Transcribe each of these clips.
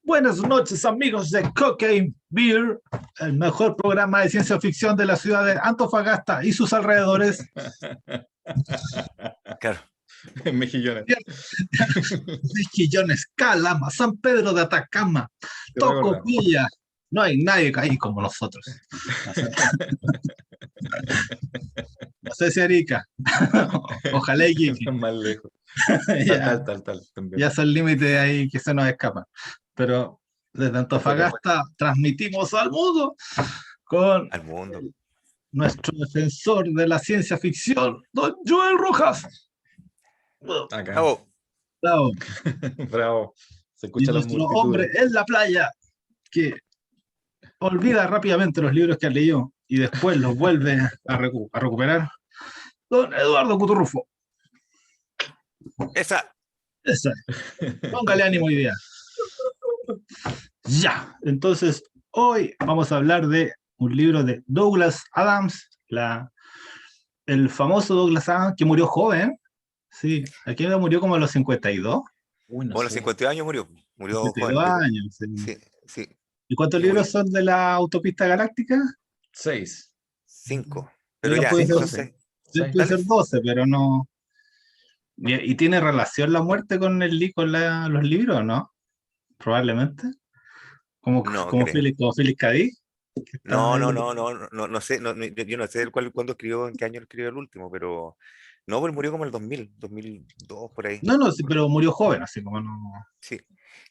Buenas noches, amigos de Cocaine Beer, el mejor programa de ciencia ficción de la ciudad de Antofagasta y sus alrededores. Claro. Mejillones. Mejillones, Calama, San Pedro de Atacama, Tocopilla. No hay nadie ahí como nosotros. No sé si Arica. Ojalá y Kiki. Más lejos. Ya, Tal. También. ya es el límite ahí que se nos escapa. Pero desde Antofagasta transmitimos al mundo con Al mundo. nuestro defensor de la ciencia ficción, don Joel Rojas. Acá. Bravo. Bravo. Bravo. Se Y escucha la nuestro multitud. hombre en la playa, que olvida rápidamente los libros que ha leído y después los vuelve a recuperar, don Eduardo Cuturrufo. Esa. Póngale ánimo hoy día. Ya, entonces hoy vamos a hablar de un libro de Douglas Adams, el famoso Douglas Adams que murió joven. Sí, aquí murió como a los 52. Uy, no Bueno, a los sé. 52 años murió 52 joven. años. Sí. Sí. ¿Y cuántos Sí, libros son de la autopista galáctica? 6. 5. Pero Pero ya, puede ser, 5 6. puede ser 12, pero no. ¿Y tiene relación la muerte con los libros, no? Probablemente. Como, No, como creo. Félix Cadí. Que está ahí. No sé, yo no sé cuándo escribió, en qué año escribió el último, pero no, pues murió como en el 2002, por ahí. No, sí, pero murió joven, así como no. Sí.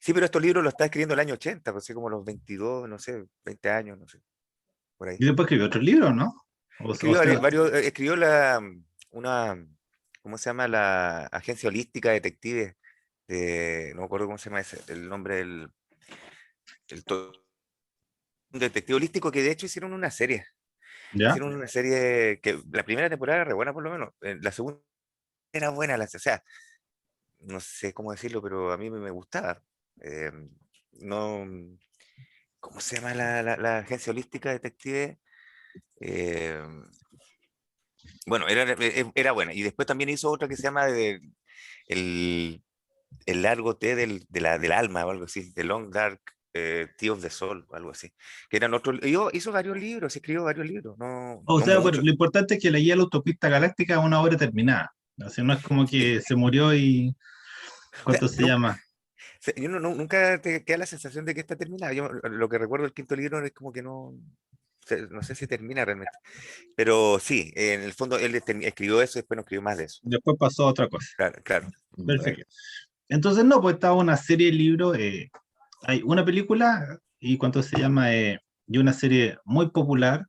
Sí, pero estos libros los está escribiendo el año 80, pues así como los 22, no sé, 20 años, no sé, por ahí. Y después escribió otro libro, ¿no? Escribió escribió una, ¿cómo se llama? La Agencia Holística de Detectives, no me acuerdo cómo se llama el nombre el to- un detective holístico que de hecho hicieron una serie. ¿Ya? Hicieron una serie que la primera temporada era re buena por lo menos. La segunda era buena, o sea, no sé cómo decirlo, pero a mí me gustaba. Eh, no, ¿cómo se llama la Agencia Holística de Detectives? Eh, bueno, era buena. Y después también hizo otra que se llama el, el largo té del alma o algo así, The Long Dark Tea of the Soul, o algo así. Que eran otros. Hizo varios libros, escribió varios libros, O no sea, pero muchos. lo importante es que la guía de la autopista galáctica es una obra terminada. Así no es como que se murió y. O sea, ¿Cuánto se llama? yo nunca te queda la sensación de que está terminada. Yo lo que recuerdo del quinto libro es como que no sé si termina realmente. Pero sí, en el fondo él escribió eso y después no escribió más de eso. Después pasó a otra cosa. Claro. Perfecto. Entonces, no, pues estaba una serie de libros. Hay una película y ¿cuánto se llama? Y una serie muy popular,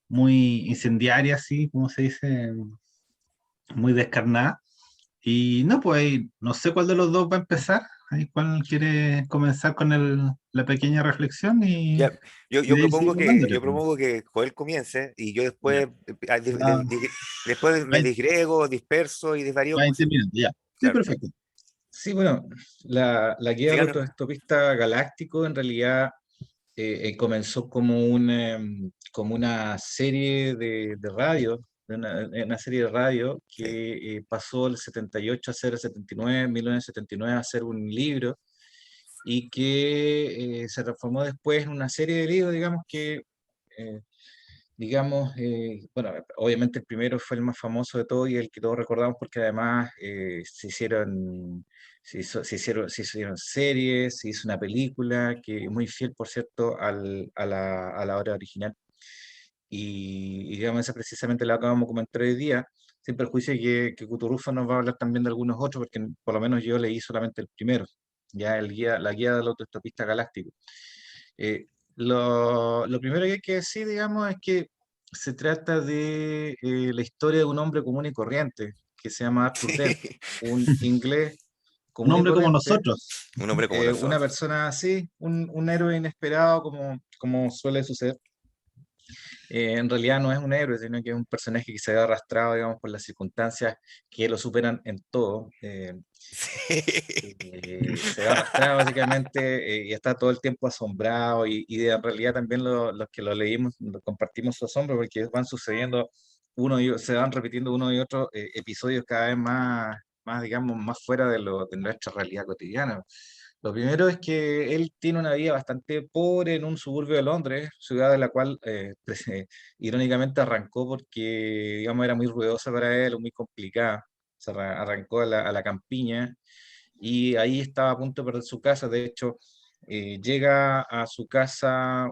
muy incendiaria, así, como se dice, muy descarnada. Y no, pues ahí, no sé cuál de los dos va a empezar. Ahí, ¿cuál quiere comenzar con la pequeña reflexión? Y, Ya, yo, y yo de ahí propongo seguimos que dándole, yo pues. propongo que Joel comience y yo Ya. después Va, después me va, disgrego, disperso y desvarío va cosas. interminando, ya. Sí, Claro. perfecto. Sí, bueno, la guía del Sigan. autoestopista galáctico en realidad comenzó como como una serie de radio, una serie de radio Sí. que pasó del 78 a ser el 79, 1979 a ser un libro y que se transformó después en una serie de libros, eh, bueno, obviamente el primero fue el más famoso de todos y el que todos recordamos porque además se hicieron series, se hizo una película que es muy fiel, por cierto, a la obra original. Y digamos, esa precisamente la acabamos de comentar hoy día, sin perjuicio de que Cuturrufa nos va a hablar también de algunos otros, porque por lo menos yo leí solamente el primero, ya la guía del autoestopista galáctico. Eh, lo primero que hay que decir, digamos, es que se trata de la historia de un hombre común y corriente, que se llama Arthur Dent, Sí. un inglés Un común y hombre como corriente, nosotros. Un hombre como una nosotros. persona así, un héroe inesperado como suele suceder. En realidad no es un héroe, sino que es un personaje que se ve arrastrado, digamos, por las circunstancias que lo superan en todo. Sí. Se ve arrastrado básicamente y está todo el tiempo asombrado en realidad también los que lo leímos compartimos su asombro porque van sucediendo se van repitiendo uno y otro episodios cada vez más, digamos, más fuera de nuestra realidad cotidiana. Lo primero es que él tiene una vida bastante pobre en un suburbio de Londres, ciudad de la cual irónicamente arrancó porque, digamos, era muy ruidosa para él, muy complicada. Arrancó a la campiña y ahí estaba a punto de perder su casa. De hecho, llega a su casa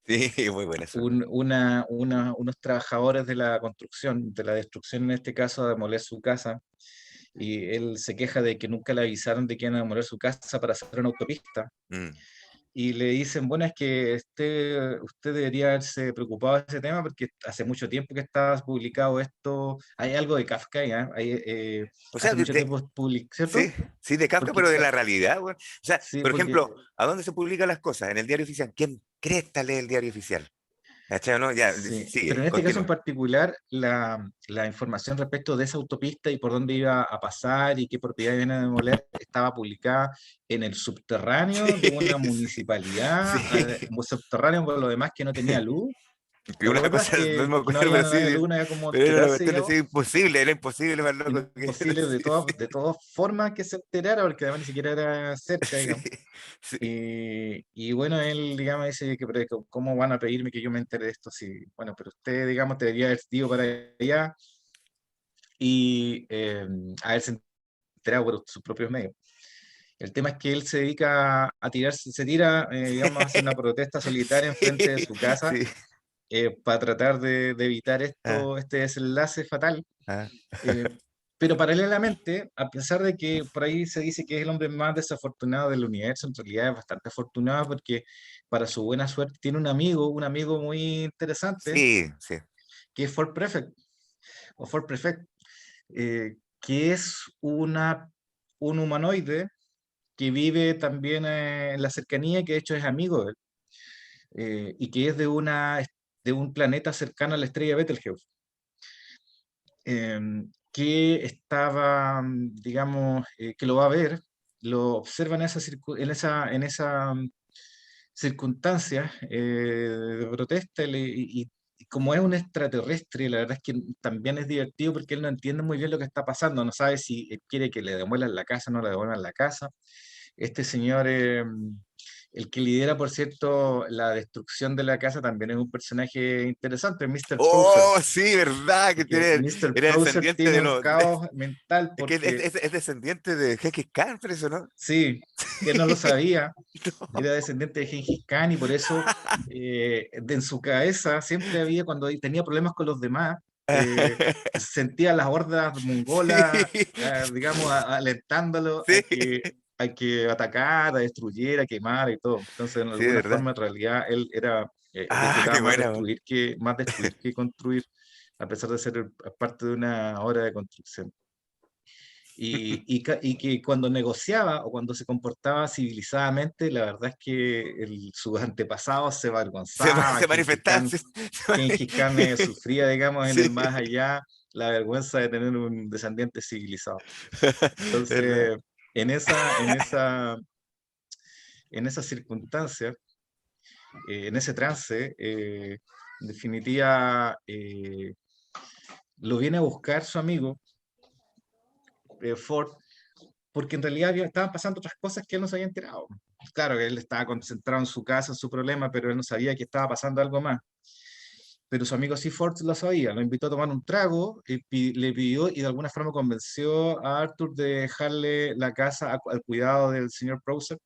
Sí, muy buena eso. unos trabajadores de la construcción, de la destrucción en este caso, a demoler su casa y él se queja de que nunca le avisaron de que iban a demoler su casa para hacer una autopista. Mm. Y le dicen, bueno, es que usted debería haberse preocupado de ese tema porque hace mucho tiempo que está publicado esto. Hay algo de Kafka, ¿ya? O sea, Hace mucho tiempo publicado, sí, ¿cierto? sí, de Kafka, Porque, pero de la realidad, güey. O sea, sí, por porque ejemplo, ¿a dónde se publican las cosas? En el diario oficial. ¿Quién cresta lee el diario oficial? ¿Cachai o no? Ya, sí, pero sigue, en este caso en continúa. particular, la información respecto de esa autopista y por dónde iba a pasar y qué propiedad iban a demoler estaba publicada en el subterráneo de una Sí, municipalidad, sí. un subterráneo por lo demás que no tenía luz. Que ¿Te una acuerdas cosa, no me que no acuerdo, había, pero no había sí, luz, no había como pero era una enterarse, cuestión digamos? así imposible, era imposible más loco que Imposible sí, sí, de todas formas que se enterara, porque además ni siquiera era cerca, sí, digamos. sí. Y bueno, él, digamos, dice que, pero ¿cómo van a pedirme que yo me entere de esto? Si, bueno, pero usted, digamos, debería haber ido para allá y haberse enterado por sus propios medios. El tema es que él se dedica a tirarse, se tira, digamos, a hacer una protesta solitaria enfrente de su casa Sí. para tratar de evitar Ah, este desenlace fatal. ah. Eh, pero paralelamente, a pesar de que por ahí se dice que es el hombre más desafortunado del universo, en realidad es bastante afortunado porque para su buena suerte tiene un amigo muy interesante, Sí, sí. que es Ford Prefect, o Ford Prefect, que es un humanoide que vive también en la cercanía, que de hecho es amigo de él, y que es de un planeta cercano a la estrella Betelgeuse. Que estaba, digamos, que lo va a ver, lo observa en esa circunstancia de protesta y como es un extraterrestre, la verdad es que también es divertido porque él no entiende muy bien lo que está pasando, no sabe si quiere que le demuelan la casa o no le devuelvan la casa. Este señor, el que lidera, por cierto, la destrucción de la casa, también es un personaje interesante, Mr. Prouser. Oh, sí, verdad, que Porque tiene, Mr. era Prouser descendiente tiene de un los. caos mental Es que porque, es descendiente de Genghis Khan, por eso, ¿no? sí, él no lo sabía, No. era descendiente de Gengis Khan y por eso en su cabeza siempre había, cuando tenía problemas con los demás, sentía las hordas mongolas, Sí, digamos, alentándolo sí, a que atacara, a destruyera, a quemara y todo. Entonces, en sí, de alguna verdad. forma, en realidad, él era, Ah, disfrutaba qué buena, man. más destruir que construir, a pesar de ser parte de una obra de construcción. Y que cuando negociaba o cuando se comportaba civilizadamente, la verdad es que sus antepasados se avergonzaban, Se manifestaba. Gengis Khan sufría, digamos, en Sí, el más allá la vergüenza de tener un descendiente civilizado. verdad. Entonces, en esa circunstancia, en ese trance, en definitiva, lo viene a buscar su amigo Ford porque en realidad estaban pasando otras cosas que él no se había enterado. Claro que él estaba concentrado en su casa, en su problema, pero él no sabía que estaba pasando algo más. Pero su amigo Seaford lo sabía, lo invitó a tomar un trago, y le pidió y de alguna forma convenció a Arthur de dejarle la casa al cuidado del señor Prouser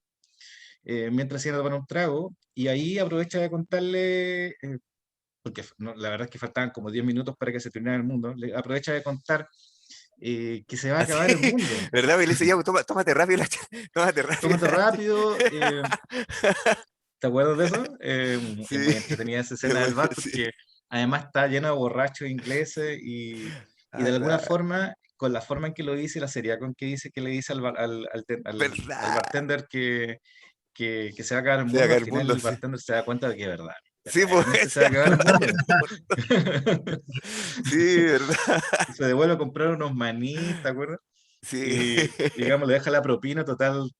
mientras iban a tomar un trago. Y ahí aprovecha de contarle, porque la verdad es que faltaban como 10 minutos para que se terminara el mundo, le aprovecha de contar que se va a Así, acabar el mundo. ¿verdad? Y le dice, ya, tómate rápido tómate rápido Tómate rápido. ¿Te acuerdas de eso? Es Sí, muy entretenida esa es escena del bar sí. porque además está lleno de borrachos ingleses y Ah, de alguna verdad, forma, con la forma en que lo dice, y la seriedad con que dice que le dice al verdad. bartender que se va a acabar el Se va a mundo, al caer el final mundo, el sí. bartender se da cuenta de que es verdad. Sí, pues, Verdaderamente se se va a va a acabar el acabar mundo. el mundo. Sí, verdad. Y se devuelve a comprar unos maní, ¿te acuerdas? Sí. Y digamos, le deja la propina, total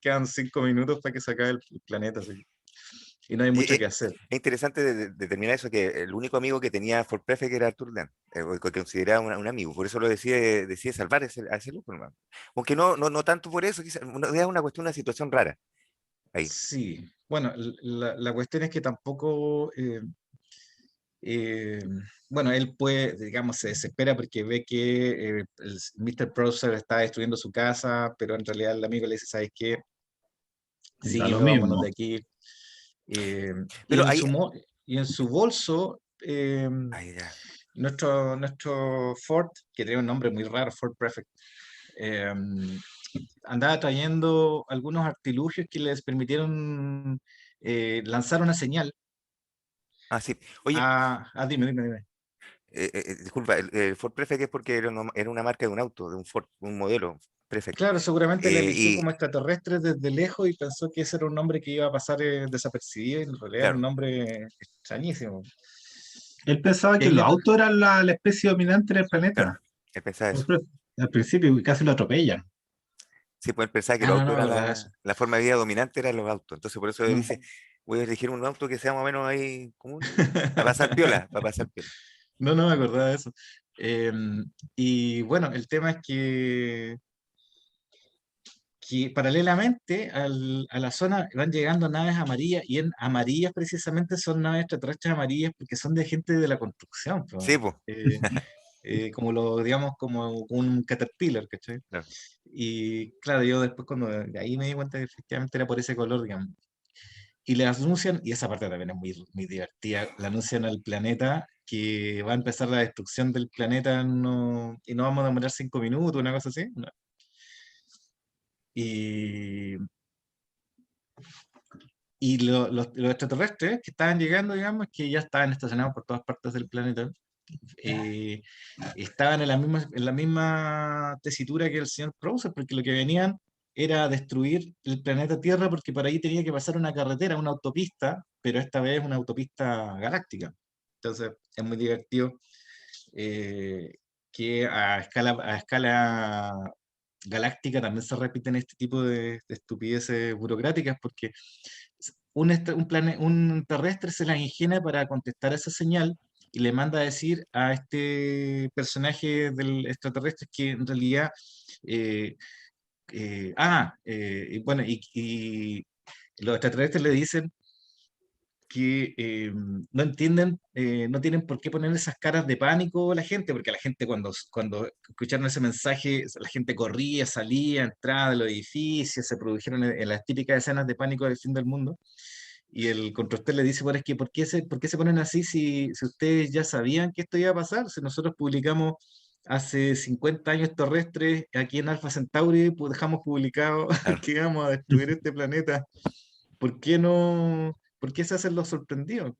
quedan 5 minutos para que se acabe el planeta. Así. y no hay Eh, mucho eh, que hacer. Es interesante determinar eso, que el único amigo que tenía Fort Prefect era Arthur Dent, o que consideraba un amigo, por eso lo decide salvar a ese loco, hermano. Aunque no tanto por eso, quizás, es una cuestión, una situación rara ahí. Sí, bueno, la cuestión es que tampoco, eh, bueno, él puede, digamos, se desespera porque ve que el Mr. Browser está destruyendo su casa, pero en realidad el amigo le dice, ¿sabes qué? Da lo Sígueme, vámonos de mismo. aquí. Eh, y, Pero en ahí, y en su bolso, ahí ya. nuestro Ford, que tiene un nombre muy raro, Ford Prefect, eh, andaba trayendo algunos artilugios que les permitieron lanzar una señal Ah, sí. Oye, dime. disculpa, el Ford Prefect es porque era una marca de un auto, de un Ford, un modelo Prefect. Claro, seguramente le eligió Y como extraterrestre desde lejos y pensó que ese era un nombre que iba a pasar desapercibido y en realidad era un claro, nombre extrañísimo. Él pensaba Y que ahí los le to- autos eran la especie dominante en el claro, planeta. él pensaba eso. Siempre, al principio casi lo atropellan. Sí, pues él pensaba que Ah, los no, autos no me eran acordaba de eso. la forma de vida dominante, eran los autos. Entonces por eso él Mm. dice, voy a elegir un auto que sea más o menos ahí común, para pasar piola. No me acordaba de eso. Y bueno, el tema es que paralelamente a la zona van llegando naves amarillas y en amarillas precisamente son naves extraterrestres amarillas porque son de gente de la construcción, Sí, po. pues. Como digamos, como un Caterpillar, ¿cachai? Claro. Y claro, yo después cuando de ahí me di cuenta que efectivamente era por ese color, digamos. Y le anuncian, y esa parte también es muy divertida, le anuncian al planeta que va a empezar la destrucción del planeta y no vamos a demorar 5 minutos, una cosa así. ¿No? Y, los extraterrestres que estaban llegando, digamos, que ya estaban estacionados por todas partes del planeta, eh, estaban en la misma tesitura que el señor Krauser, porque lo que venían era destruir el planeta Tierra, porque por ahí tenía que pasar una carretera, una autopista, pero esta vez una autopista galáctica. Entonces, es muy divertido eh, que a escala galáctica también se repiten este tipo de estupideces burocráticas, porque un terrestre se la ingenia para contestar esa señal y le manda a decir a este personaje del extraterrestre que en realidad, eh, y bueno, y los extraterrestres le dicen que no entienden, no tienen por qué poner esas caras de pánico a la gente, porque la gente cuando escucharon ese mensaje, la gente corría, salía, entraba de los edificios, se produjeron en las típicas escenas de pánico del fin del mundo. Y el constructor le dice, bueno, es que por qué se ponen así si ustedes ya sabían que esto iba a pasar? Si nosotros publicamos hace 50 años terrestres aquí en Alpha Centauri, pues dejamos publicado Claro. que íbamos a destruir este planeta. ¿Por qué no? ¿Por qué se hacen los sorprendidos?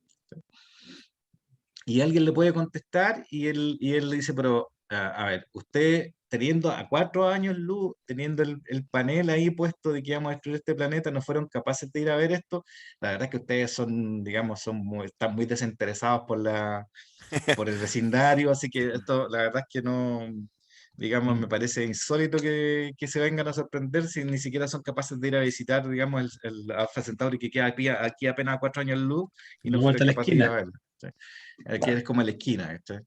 Y alguien le puede contestar y él le dice, pero a ver, usted teniendo a 4 años luz, teniendo el panel ahí puesto de que íbamos a destruir este planeta, no fueron capaces de ir a ver esto. La verdad es que ustedes son, digamos, están muy desinteresados por el vecindario, así que esto, la verdad es que no, digamos, me parece insólito que se vengan a sorprender si ni siquiera son capaces de ir a visitar, digamos, el Alpha Centauri que queda aquí apenas a 4 años luz y no La fueron vuelta a la capaces de ir a esquina. verlo. ¿Sí? Aquí es como a la esquina, ¿cachai?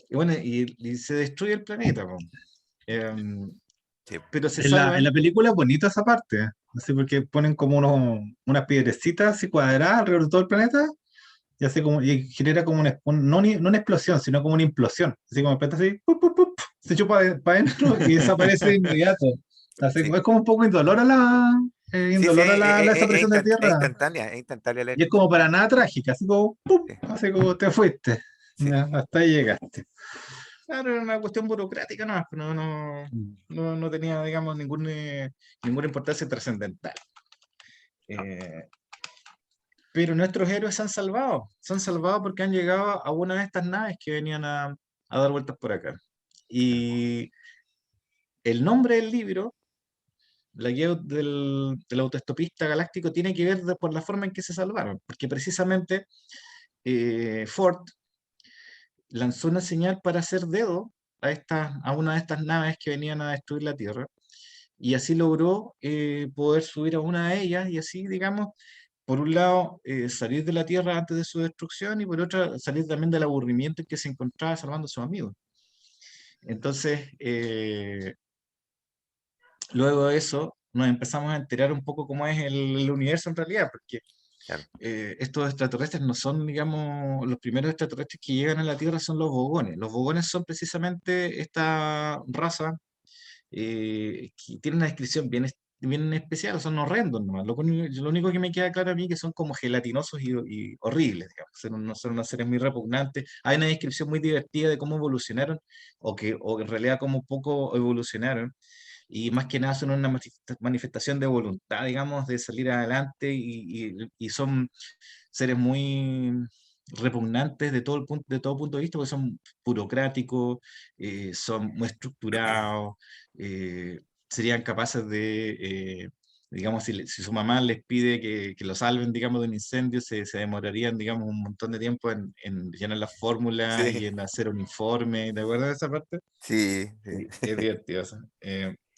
Y bueno, y se destruye el planeta, po. Em, Sí. pero se En salvan. la película es bonita esa parte, así porque ponen como unas piedrecitas así cuadradas alrededor de todo el planeta y hace como, y genera como no una explosión, sino como una implosión. Así como el planeta así, ¡pup, pup, pup! Se chupa para adentro y desaparece de inmediato. Así, Sí. es como un poco indolora Sí, sí, la desaparición de Tierra. es instantánea la Y es como para destrucción. nada trágica, así como, ¡pum! Sí, Así como te fuiste. sí. Ya, hasta ahí llegaste. Claro, era una cuestión burocrática, no tenía, digamos, ninguna importancia trascendental. Eh, pero nuestros héroes se han salvado porque han llegado a una de estas naves que venían a dar vueltas por acá. Y el nombre del libro, la guía del autoestopista galáctico, tiene que ver por la forma en que se salvaron, porque precisamente Ford lanzó una señal para hacer dedo a una de estas naves que venían a destruir la Tierra, y así logró poder subir a una de ellas y así, digamos, por un lado, salir de la Tierra antes de su destrucción y por otra, salir también del aburrimiento en que se encontraba salvando a sus amigos. Entonces, luego de eso, nos empezamos a enterar un poco cómo es el universo en realidad, porque Claro. estos extraterrestres no son, digamos, los primeros extraterrestres que llegan a la Tierra son los Vogones. Los Vogones son precisamente esta raza que tiene una descripción bien especial, son horrendos nomás. Lo único que me queda claro a mí es que son como gelatinosos y horribles, digamos. Son unos seres muy repugnantes. Hay una descripción muy divertida de cómo evolucionaron, o en realidad cómo poco evolucionaron. Y más que nada son una manifestación de voluntad, digamos, de salir adelante y son seres muy repugnantes de todo punto de vista, porque son burocráticos, son muy estructurados, serían capaces digamos, si su mamá les pide que lo salven, digamos, de un incendio, se demorarían, digamos, un montón de tiempo en llenar las fórmulas y Sí, en hacer un informe, ¿de acuerdo de esa parte? sí, Sí, sí. es divertido. Eso.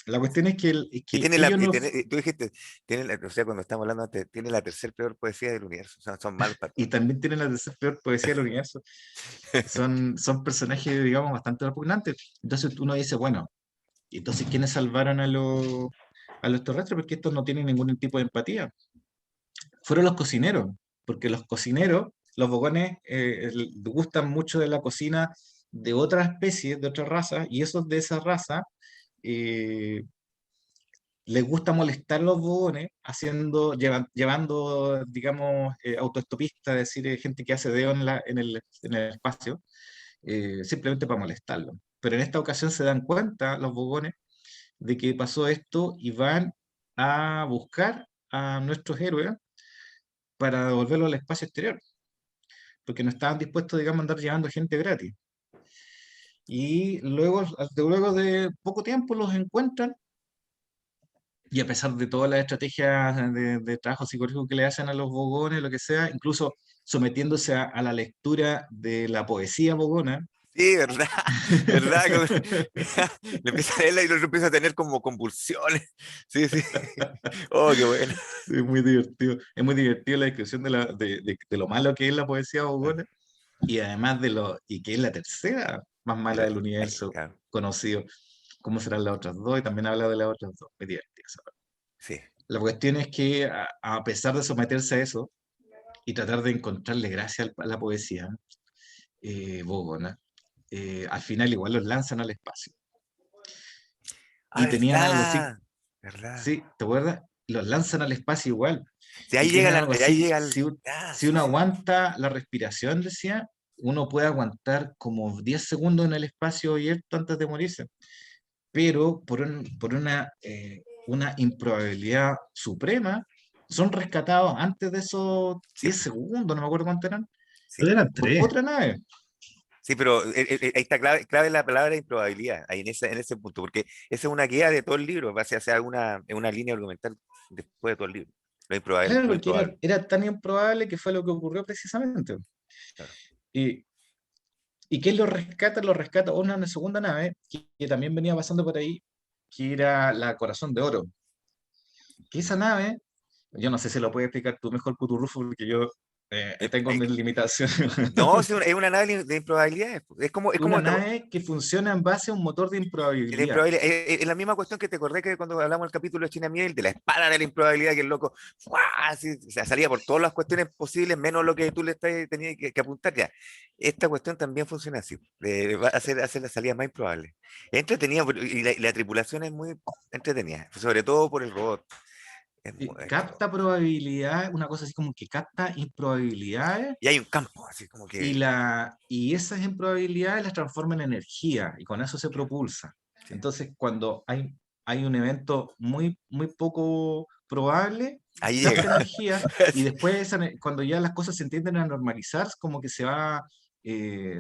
La cuestión es que, Y que tiene ellos no, tú dijiste, o sea, cuando estamos hablando antes, tiene la tercer peor poesía del universo. O sea, son malos para y todo. también tienen la tercera peor poesía del universo. Son personajes, digamos, bastante repugnantes. Entonces uno dice, bueno, ¿y entonces quiénes salvaron a los terrestres? Porque estos no tienen ningún tipo de empatía. Fueron los cocineros, porque los cocineros, los bogones, gustan mucho de la cocina de otras especies, de otras razas, y esos de esa raza eh, les gusta molestar a los bogones llevando, digamos, autoestopistas, es decir, gente que hace dedo en el espacio, simplemente para molestarlo. Pero en esta ocasión se dan cuenta los bogones de que pasó esto y van a buscar a nuestros héroes para devolverlo al espacio exterior, porque no estaban dispuestos, digamos, a andar llevando gente gratis. Y luego de poco tiempo los encuentran. Y a pesar de todas las estrategias de trabajo psicológico que le hacen a los bogones, lo que sea, incluso sometiéndose a la lectura de la poesía bogona. Sí, ¿verdad? ¿Verdad? Le empieza a leerla y luego empieza a tener como convulsiones. Sí, sí. Oh, qué bueno. Sí, es muy divertido. Es muy divertido la descripción de lo malo que es la poesía bogona y además y que es la tercera más Y mala del universo claro, conocido. ¿Cómo serán las otras dos? Y también habla de las otras dos. Muy divertido. sí. La cuestión es que a pesar de someterse a eso y tratar de encontrarle gracia a la poesía bogona, al final igual los lanzan al espacio. Ah, Y tenían algo así, ¿verdad? ¿Verdad? ¿sí? ¿Te acuerdas? Los lanzan al espacio igual. Sí, Y ahí tienen algo ahí así, llega el. Ah, si sí, uno sí. aguanta la respiración, decía, uno puede aguantar como 10 segundos en el espacio abierto antes de morirse. Pero por una improbabilidad suprema, son rescatados antes de esos Sí, 10 segundos, no me acuerdo cuánto eran, Pero sí. eran por tres. otra nave. Sí, pero ahí está clave la palabra improbabilidad, ahí en ese punto, porque esa es una guía de todo el libro, va a ser una línea argumental después de todo el libro. Lo improbable, Claro, lo porque improbable. era tan improbable que fue lo que ocurrió precisamente. Claro. Y, ¿Y quién lo rescata? Lo rescata una segunda nave que también venía pasando por ahí, que era la Corazón de Oro. Que esa nave, yo no sé si lo puede explicar tú mejor, Puturrufo, porque yo Eh, tengo eh, mis limitaciones. no, es una nave de improbabilidades. Es Una como nave que funciona en base a un motor de la improbabilidad. improbabilidad. Es la misma cuestión que te acordé que cuando hablamos del capítulo de China Miel, de la espada de la improbabilidad, que el loco ¡fua! Así, o sea, salía por todas las cuestiones posibles, menos lo que tú tenías que apuntar ya. Esta cuestión también funciona así. Va a hacer las salidas más improbables. Es entretenida y la tripulación es muy entretenida, sobre todo por el robot. Capta probabilidad, una cosa así como que capta improbabilidades Y hay un campo, así como que. y esas improbabilidades las transforma en energía y con eso se Claro, propulsa. sí. Entonces, cuando hay un evento muy poco probable, Ahí llega. capta energía y después, cuando ya las cosas se entienden a normalizar, como que se va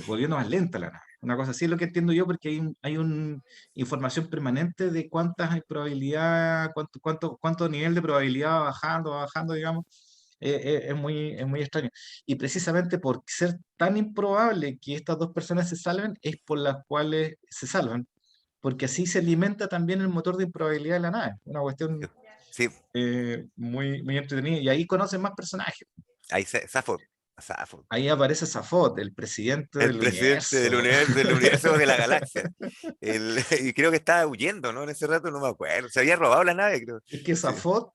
volviendo más lenta la nave. Una cosa así es lo que entiendo yo, porque hay una información permanente de cuántas hay probabilidad, cuánto nivel de probabilidad va bajando, digamos. Es muy extraño. Y precisamente por ser tan improbable que estas dos personas se salven, es por las cuales se salvan, porque así se alimenta también el motor de improbabilidad de la nave. Una cuestión. Sí, muy, muy entretenido. Y ahí conocen más personajes. ahí Safo. Safo. Ahí aparece Safot, el presidente El del presidente universo. del universo de la galaxia. Y creo que estaba huyendo, ¿no? En ese rato no me acuerdo. Se había robado la nave, creo. Es que Sí, Safot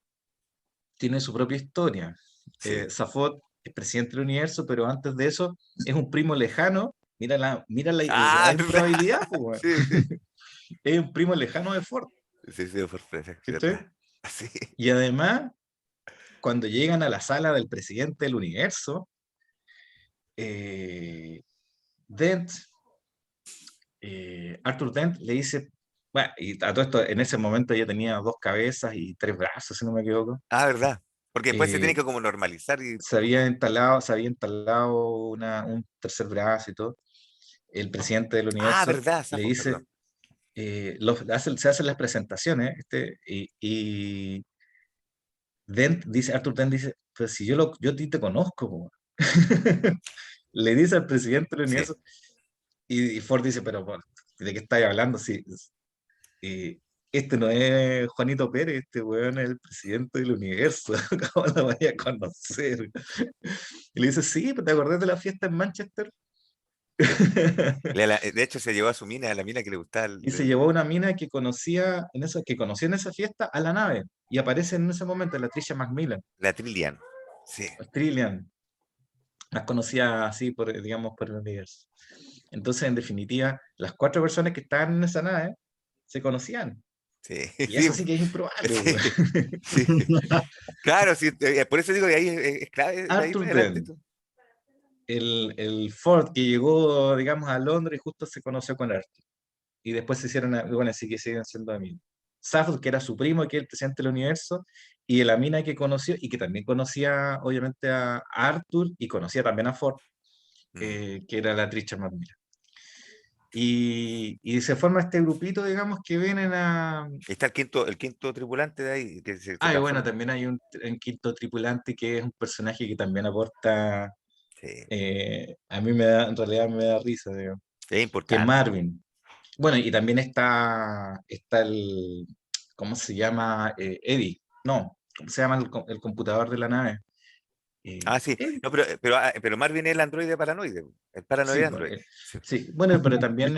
tiene su propia historia. sí. Safot es presidente del universo, pero antes de eso es un primo lejano. Mira la Ah, ¿verdad? improbabilidad, pues, weón. Sí, sí. Es un primo lejano de Ford. Sí, sí, por perfecto, ¿Cachai? ¿verdad? Sí. Y además, cuando llegan a la sala del presidente del universo, eh, Dent, Arthur Dent le dice, bueno, y a todo esto, en ese momento ya tenía 2 cabezas y 3 brazos, si no me equivoco. Ah, ¿verdad? Porque después se tiene Eh, que como normalizar y se había instalado un tercer brazo y todo. El presidente del ah, universo ¿verdad, le Safo? dice, Perdón. se hacen las presentaciones, y Arthur Dent dice, pues si yo a ti te conozco, po". Le dice al presidente del Sí, universo, y Ford dice, pero ¿de qué estáis hablando? Si, este no es Juanito Pérez, este weón es el presidente del universo, ¿cómo lo vaya a conocer? Y le dice, sí, ¿te acordás de la fiesta en Manchester? sí. De hecho, se llevó a su mina, a la mina que le gustaba Y se llevó a una mina que conoció en esa fiesta a la nave, y aparece en ese momento la Tricia Macmillan, la Trillian. Sí, Trillian, las conocía así, digamos, por el universo. Entonces, en definitiva, las 4 personas que estaban en esa nave se conocían. sí, Y sí, eso sí que es improbable, sí, weón. sí. Claro, sí, por eso digo que ahí es clave de ahí Arthur para adelante. Dent, el Ford que llegó, digamos, a Londres y justo se conoció con Arthur. Y después se hicieron, bueno, así que siguen siendo amigos. Safdie, que era su primo, que es el presidente del universo, y la mina que conoció, y que también conocía, obviamente, a Arthur, y conocía también a Ford, Mm. que era la Trisha Macmillan. Y se forma este grupito, digamos, que vienen a... Está el quinto tripulante de ahí que se Ah, y bueno, transforma. también hay un quinto tripulante que es un personaje que también aporta, Sí, a mí en realidad me da risa, digamos, es que es importante. Marvin. Bueno, y también está ¿cómo se llama? Eddie. No, ¿cómo se llama el computador de la nave? Ah, sí. Eddie. No, pero Marvin es el androide paranoide. El Sí, paranoide androide. Sí, sí. Bueno, pero también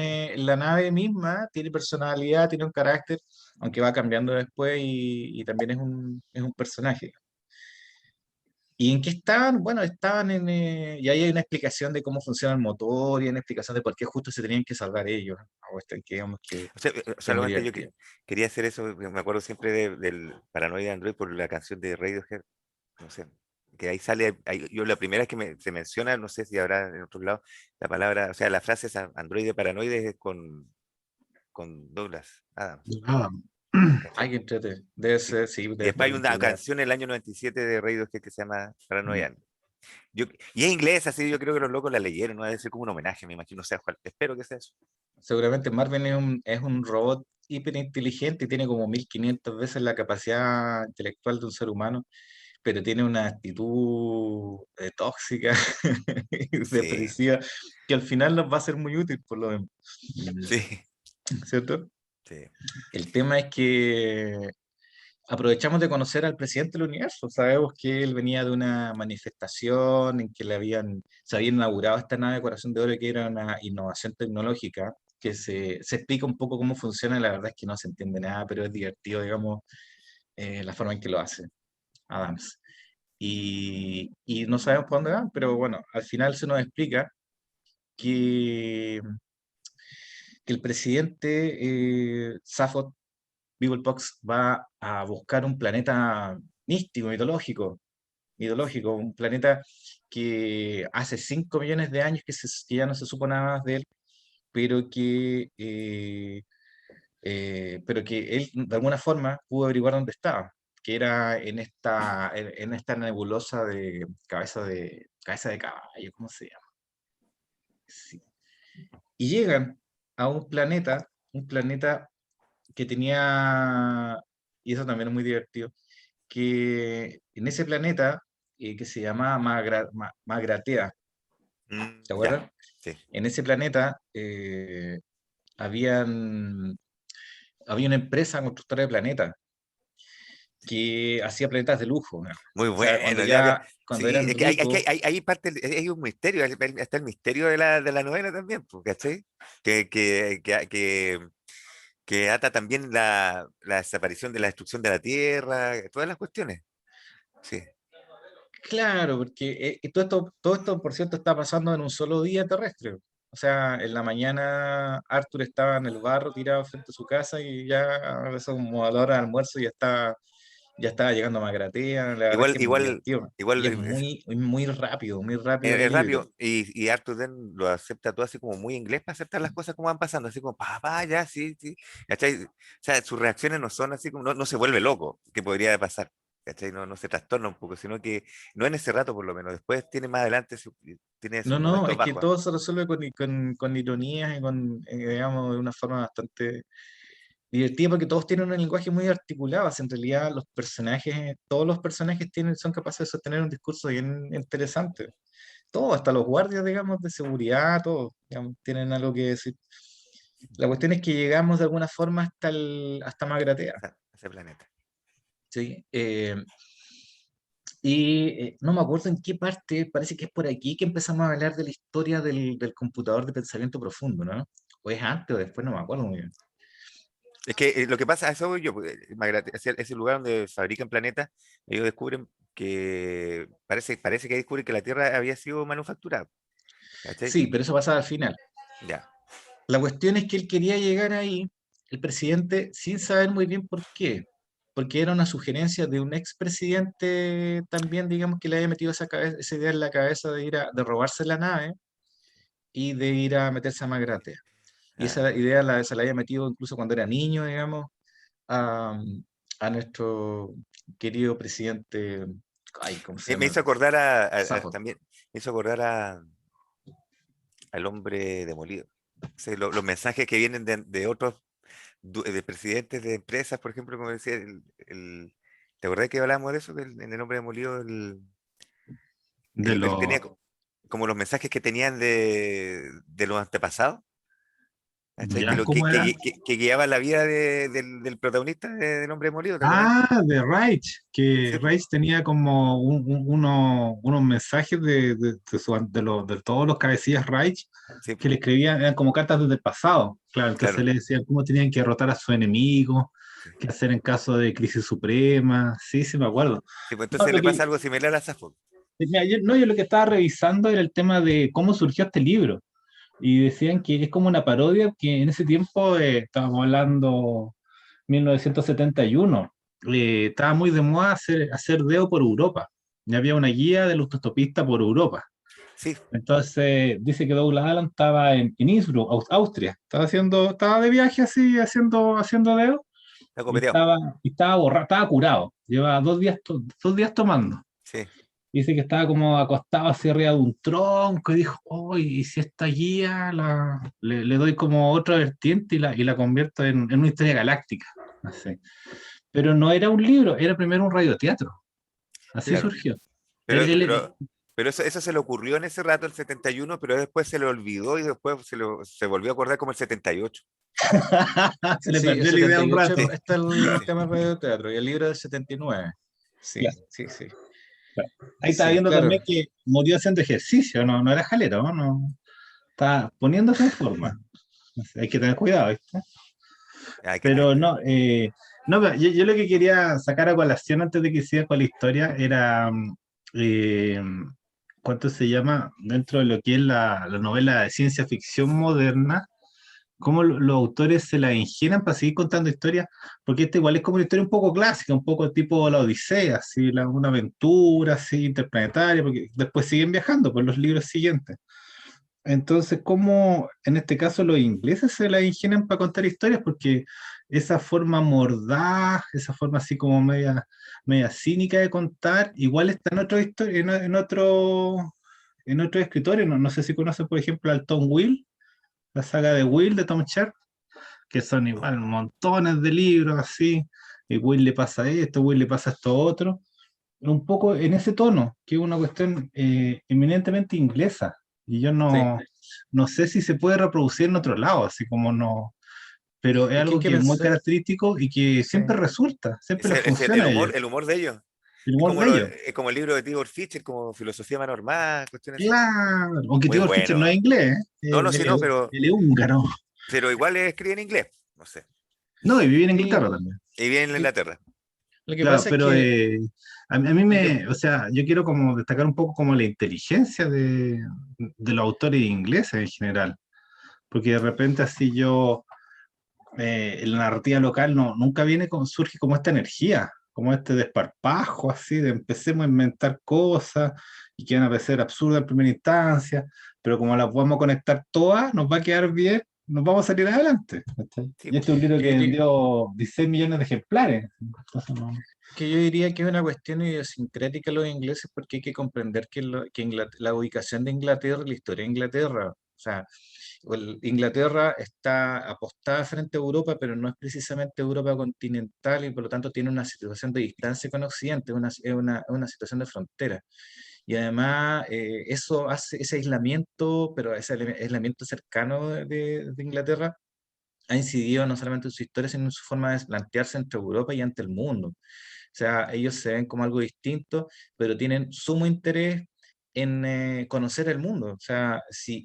la nave misma tiene personalidad, tiene un carácter, aunque va cambiando después, y también es un personaje. ¿Y en qué estaban? Bueno, estaban y ahí hay una explicación de cómo funciona el motor, y hay una explicación de por qué justo se tenían que salvar ellos. A cuestión que digamos que es muy solamente divertido. quería hacer eso, me acuerdo siempre del paranoide androide por la canción de Radiohead, no sé, que ahí sale, yo la primera vez que se menciona, no sé si habrá en otros lados, la palabra, o sea, la frase esa, androide paranoide es con Douglas Adams, Ah, Ay, ¿cachai? que entrete. Debe Sí. ser, sí, Y debe estar después hay una vinculado. canción en el año 97 de Radiohead que se llama Mm. Paranoia. Y es inglés, así yo creo que los locos la leyeron, no debe ser como un homenaje, me imagino, o sea, espero que sea eso. Seguramente Marvin es un robot hiperinteligente y tiene como 1500 veces la capacidad intelectual de un ser humano, pero tiene una actitud tóxica y Sí, depresiva que al final nos va a ser muy útil por lo demás, sí, ¿cierto? sí, El tema es que aprovechamos de conocer al presidente del universo. Sabemos que él venía de una manifestación en que se había inaugurado esta nave Corazón de Oro, que era una innovación tecnológica, que se explica un poco cómo funciona. La verdad es que no se entiende nada, pero es divertido, digamos, la forma en que lo hace Adams. Y no sabemos por dónde van, pero bueno, al final se nos explica que, que el presidente Safot Beaglebox va a buscar un planeta místico, mitológico, un planeta que hace 5 millones de años que ya no se supo nada más de él, pero que él de alguna forma pudo averiguar dónde estaba, que era en esta nebulosa de cabeza de caballo, ¿cómo se llama? Sí. Y llegan a un planeta que tenía, y eso también es muy divertido, que en ese planeta, que se llamaba Magratea, ¿te ya, acuerdas? sí, En ese planeta había una empresa constructora de planetas, que hacía planetas de lujo, ¿no? Muy O sea, cuando bueno, ya, ya, cuando sí, eran es que ricos, hay parte, hay un misterio, está el misterio de la novela también, pues, ¿cachai? Que, que, que, que, que ata también la desaparición de la destrucción de la Tierra, todas las cuestiones. Sí, claro, porque todo esto, por cierto, está pasando en un solo día terrestre. O sea, en la mañana Arthur estaba en el barro tirado frente a su casa y ya a veces como a la hora de almuerzo ya estaba llegando a Magratea. La verdad es igual, que es muy igual, divertido igual y es muy rápido el es libro. rápido y Arthur Dent lo acepta todo así como muy inglés para aceptar las cosas como van pasando, así como, papá, ya, sí, sí. ¿Cachai? O sea, sus reacciones no son así como, no se vuelve loco, que podría pasar. ¿Cachai? No se trastorna un poco, sino que no en ese rato por lo menos. Después tiene más adelante, tiene No, sus no, momentos es que bajos. todo se resuelve con ironías y con, digamos, de una forma bastante divertida porque todos tienen un lenguaje muy articulado. En realidad, todos los personajes son capaces de sostener un discurso bien interesante. Todos, hasta los guardias, digamos, de seguridad, todos, digamos, tienen algo que decir. La cuestión es que llegamos de alguna forma hasta Magratea, Ese planeta. ¿sí? No me acuerdo en qué parte, parece que es por aquí que empezamos a hablar de la historia del computador de pensamiento profundo, ¿no? O es antes o después, no me acuerdo muy bien. Es que lo que pasa, a eso voy yo, pues, ese lugar donde fabrican planetas, ellos descubren que, parece que descubren que la Tierra había sido manufacturada, ¿cachai? Sí, pero eso pasaba al final. Ya, La cuestión es que él quería llegar ahí, el presidente, sin saber muy bien por qué. Porque era una sugerencia de un expresidente también, digamos, que le había metido esa idea en la cabeza de robarse la nave y de ir a meterse a Magratea. Y ah, esa idea se la había metido incluso cuando era niño, digamos, a, a nuestro querido presidente, ay, ¿cómo se Me llama? hizo acordar Safford. también, me hizo acordar al hombre demolido. Sí, los mensajes que vienen de otros, de presidentes de empresas, por ejemplo, como decía, ¿te acordás que hablábamos de eso, en el hombre demolido, De él tenía los como los mensajes que tenían de los antepasados? ¿Cachai? ¿Ya? ¿Cómo era? Que guiaba la vida del protagonista del hombre molido, ¿te acuerdas? Ah, de Reich, que Sí, po, Reich tenía como unos mensajes de todos los cabecillas Reich sí, que po, le escribían, eran como cartas desde el pasado. Claro, entonces claro. le decían cómo tenían que derrotar a su enemigo, Sí. qué hacer en caso de crisis suprema. Sí, sí, me acuerdo. Sí, pues No, entonces lo le que, pasa algo similar a Safo. mira, yo lo que estaba revisando era el tema de cómo surgió este libro. Y decían que es como una parodia, que en ese tiempo, estábamos hablando 1971, estaba muy de moda hacer deo por Europa. Ya había una guía del autostopista por Europa. Sí, Entonces dice que Douglas Adams estaba en Innsbruck, Austria. Estaba de viaje así, haciendo deo, está y copeteado. estaba borrado, estaba curado. Llevaba 2 días tomando. Sí, Dice que estaba como acostado hacia arriba de un tronco y dijo, oh, y si esta guía le doy como otra vertiente y la convierto en una historia galáctica. Así. Pero no era un libro, era primero un radioteatro. Así claro. surgió. Pero, Él- él- pero, pero eso se le ocurrió en ese rato, el 71, pero después se le olvidó y después se volvió a acordar como el 78. se le Sí, el perdió la idea un 78 Sí, rato. está el sí, tema del radioteatro y el libro del 79. Sí, Claro, sí, sí. claro. Ahí estaba Sí, viendo claro. también que murió haciendo ejercicio, no era jalero, no. Está poniéndose en forma. Hay que tener cuidado, ¿viste? hay que tener Pero cuidado. no, no, pero yo lo que quería sacar a colación antes de que siga con la historia era, eh, ¿cuánto se llama? Dentro de lo que es la novela de ciencia ficción moderna, cómo los autores se la ingenian para seguir contando historias, porque esta igual es como una historia un poco clásica, un poco tipo la Odisea, así, una aventura así interplanetaria, porque después siguen viajando por los libros siguientes. Entonces, ¿cómo en este caso los ingleses se la ingenian para contar historias? Porque esa forma mordaz, esa forma así como media cínica de contar, igual está en otro escritorio. No sé si conocen, por ejemplo, al Tom Will, la saga de Will de Tom Sharp, que son ¿No? igual montones de libros así, y Will le pasa esto, Will le pasa esto otro, un poco en ese tono, que es una cuestión eminentemente inglesa. Y yo Sí. no sé si se puede reproducir en otro lado, así como no. pero es Es que hay algo que que es muy pensar, característico y que sí, siempre resulta, siempre les Es funciona a ellos, el humor de ellos. el humor de ellos. Es como el libro de Tibor Fischer, como Filosofía más normal, cuestiones así. Claro, aunque Muy Tibor Fischer no es bueno. inglés, No, no, sí, no, él es húngaro. pero igual escribe en inglés. No sé. No, y vive en sí. Inglaterra también. Y viene en Lo Inglaterra. lo que Claro, pasa es pero que, a mí lo que, me, o sea, yo quiero como destacar un poco como la inteligencia de los autores ingleses en general, porque de repente así yo, en la narrativa local nunca viene surge como esta energía, como este desparpajo así, de empecemos a inventar cosas y que van a parecer absurdas en primera instancia, pero como las podemos conectar todas, nos va a quedar bien, nos vamos a salir adelante. ¿Cachai? Sí, Y pues. este es un libro yo que diría, vendió 16 millones de ejemplares. Entonces, no. que yo diría que es una cuestión idiosincrática de los ingleses porque hay que comprender que la ubicación de Inglaterra, la historia de Inglaterra, o sea, Inglaterra está apostada frente a Europa, pero no es precisamente Europa continental y por lo tanto tiene una situación de distancia con Occidente, una situación de frontera. Y además eso hace ese aislamiento, pero ese aislamiento cercano de Inglaterra ha incidido no solamente en su historia, sino en su forma de plantearse entre Europa y ante el mundo. O sea, ellos se ven como algo distinto, pero tienen sumo interés en conocer el mundo. O sea, si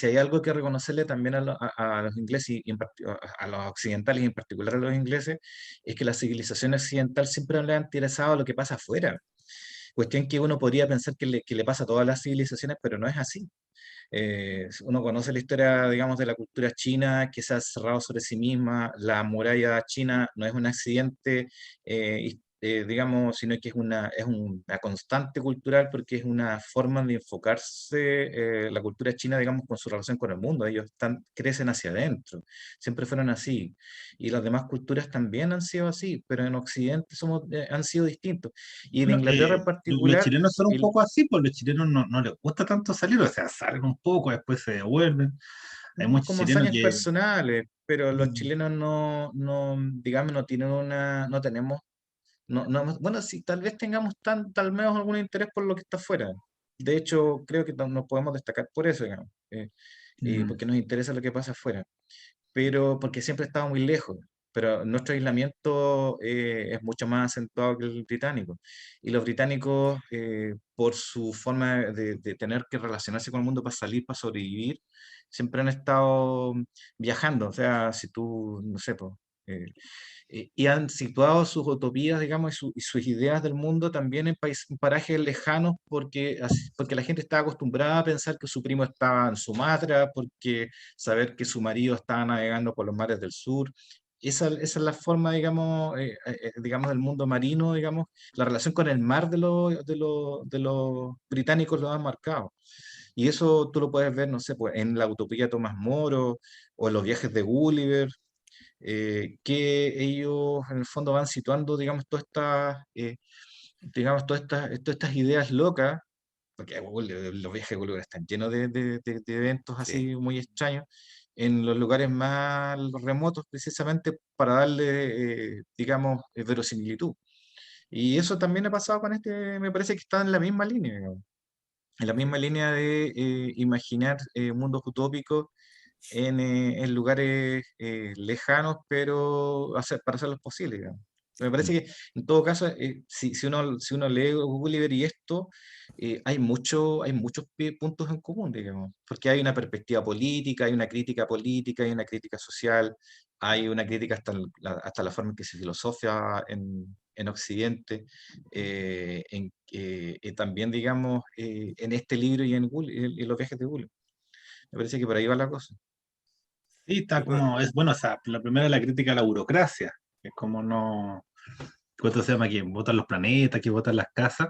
hay algo que reconocerle también a los ingleses a los occidentales y en particular a los ingleses, es que la civilización occidental siempre le ha interesado lo que pasa afuera. Cuestión que uno podría pensar que le pasa a todas las civilizaciones, pero no es así. Uno conoce la historia, digamos, de la cultura china que se ha cerrado sobre sí misma. La muralla china no es un accidente, digamos, sino que es una constante cultural porque es una forma de enfocarse la cultura china, digamos, con su relación con el mundo. Ellos crecen hacia adentro, siempre fueron así. Y las demás culturas también han sido así, pero en Occidente han sido distintos. Y en Bueno, Inglaterra en los particular, chilenos son un el- poco así, pues los chilenos no les gusta tanto salir, o sea, salen un poco, después se devuelven. Hay muchos como chilenos hazañas que... personales, pero los mm, chilenos digamos, no tienen no tenemos, bueno, sí, tal vez tengamos tal vez algún interés por lo que está afuera. De hecho, creo que nos podemos destacar por eso, digamos, mm, porque nos interesa lo que pasa afuera, pero porque siempre estamos muy lejos. Pero nuestro aislamiento es mucho más acentuado que el británico. Y los británicos, por su forma de tener que relacionarse con el mundo para salir, para sobrevivir, siempre han estado viajando. O sea, si tú, no sé, pues, y han situado sus utopías, digamos, y sus ideas del mundo también en parajes lejanos, porque la gente está acostumbrada a pensar que su primo estaba en Sumatra, porque saber que su marido estaba navegando por los mares del sur. Esa es la forma, digamos, del mundo marino, digamos, la relación con el mar de los británicos lo han marcado. Y eso tú lo puedes ver, no sé, pues, en la utopía de Tomás Moro o en los viajes de Gulliver, que ellos en el fondo van situando, digamos, todas estas ideas locas, porque los viajes de Gulliver están llenos de eventos Sí. así muy extraños, en los lugares más remotos precisamente para darle, digamos, verosimilitud. Y eso también ha pasado con este, me parece que está en la misma línea, digamos, en la misma línea de imaginar mundos utópicos en lugares lejanos, pero para hacerlos posibles, digamos. Me parece que en todo caso, si uno lee Gulliver y esto, hay muchos puntos en común, digamos, porque hay una perspectiva política, hay una crítica política, hay una crítica social, hay una crítica hasta la forma en que se filosofia en Occidente, también, digamos, en este libro y en los viajes de Gulliver. Me parece que por ahí va la cosa. sí, está como, es bueno, o sea, la primera es la crítica a la burocracia, es como no, ¿cuánto se llama? Que votan los planetas, que votan las casas,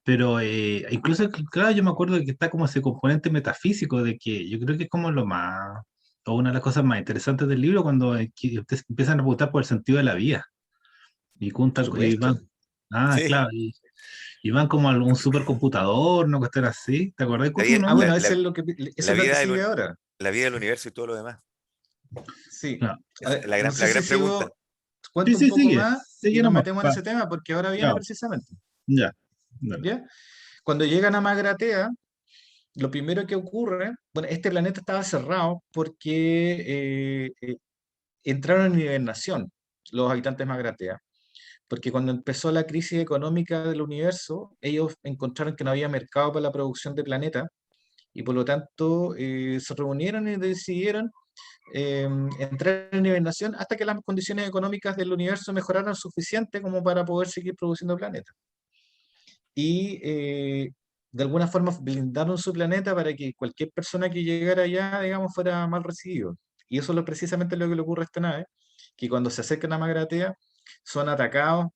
pero incluso, claro, yo me acuerdo de que está como ese componente metafísico de que yo creo que es como lo más, o una de las cosas más interesantes del libro cuando que ustedes empiezan a preguntar por el sentido de la vida y, Por y van, supuesto. Sí. claro, y van como a un supercomputador, no cuestión así, ¿te acordás, La Kutu, vida, no? Bueno, eso la es lo que vida sigue ahora. la vida del universo y todo lo demás. Sí. Claro. A Esa es ver, no sé la si gran pregunta. sigo, Sí, cuento un sí, poco sigue, más y sigue nos nomás, metemos en ese tema porque ahora viene claro, precisamente. ya, dale. ¿Ya? Cuando llegan a Magratea, lo primero que ocurre, bueno, este planeta estaba cerrado porque entraron en hibernación los habitantes de Magratea, porque cuando empezó la crisis económica del universo, ellos encontraron que no había mercado para la producción de planeta y por lo tanto se reunieron y decidieron entrar en hibernación hasta que las condiciones económicas del universo mejoraran suficiente como para poder seguir produciendo planetas. Y de alguna forma blindaron su planeta para que cualquier persona que llegara allá, digamos, fuera mal recibido. Y eso es precisamente lo que le ocurre a esta nave, que cuando se acercan a Magratea son atacados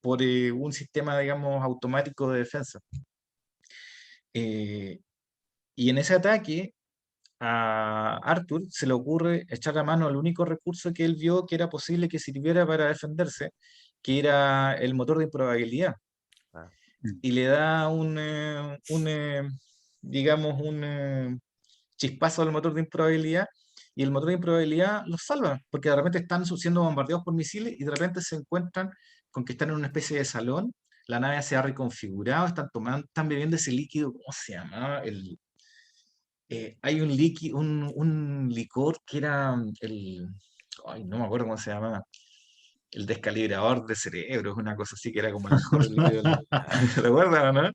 por un sistema, digamos, automático de defensa. Y en ese ataque a Arthur se le ocurre echar la mano al único recurso que él vio que era posible que sirviera para defenderse, que era el motor de improbabilidad. Ah, Y le da digamos, chispazo al motor de improbabilidad, y el motor de improbabilidad los salva, porque de repente están siendo bombardeados por misiles y de repente se encuentran con que están en una especie de salón, la nave se ha reconfigurado, están bebiendo ese líquido, ¿cómo se llamaba? Hay un líquido, un licor que era ay, no me acuerdo cómo se llamaba, el descalibrador de cerebros, una cosa así, que era como el mejor líquido del mundo. ¿Te acuerdas, o no?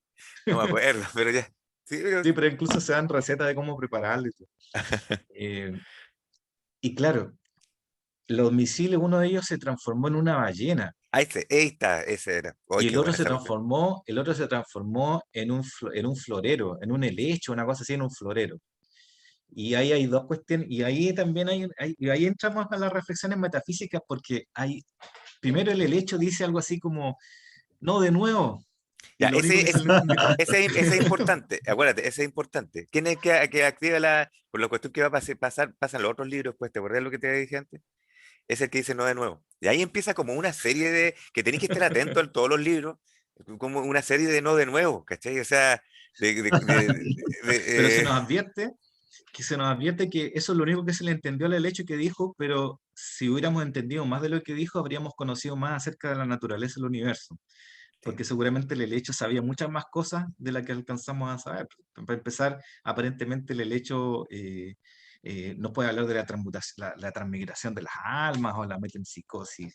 no me acuerdo, pero ya. Sí, pero... Sí, pero incluso se dan recetas de cómo prepararlo y todo. Y claro, los misiles, uno de ellos se transformó en una ballena Ahí está, ese era. ¡Ay, y qué buena esa referencia! el otro se transformó en un florero, en un helecho, una cosa así, en un florero. Y ahí hay dos cuestiones, y ahí también y ahí entramos a las reflexiones metafísicas, porque primero el helecho dice algo así como, no, de nuevo, y Ya, lo único que se le entendió. ese es importante, acuérdate, ese es importante. ¿Quién es que activa por la cuestión que va a pasar, pasan los otros libros, pues, ¿te acuerdas lo que te dije antes? Es el que dice no de nuevo. Y ahí empieza como una serie que tenéis que estar atento a todos los libros, como una serie de no de nuevo, ¿cachai? O sea, de, de- de- Pero de- se nos advierte que eso es lo único que se le entendió al hecho que dijo, pero si hubiéramos entendido más de lo que dijo, habríamos conocido más acerca de la naturaleza del universo, sí, porque seguramente el helecho sabía muchas más cosas de las que alcanzamos a saber. Para empezar, aparentemente el helecho nos puede hablar de la transmutación, la transmigración de las almas o la metempsicosis,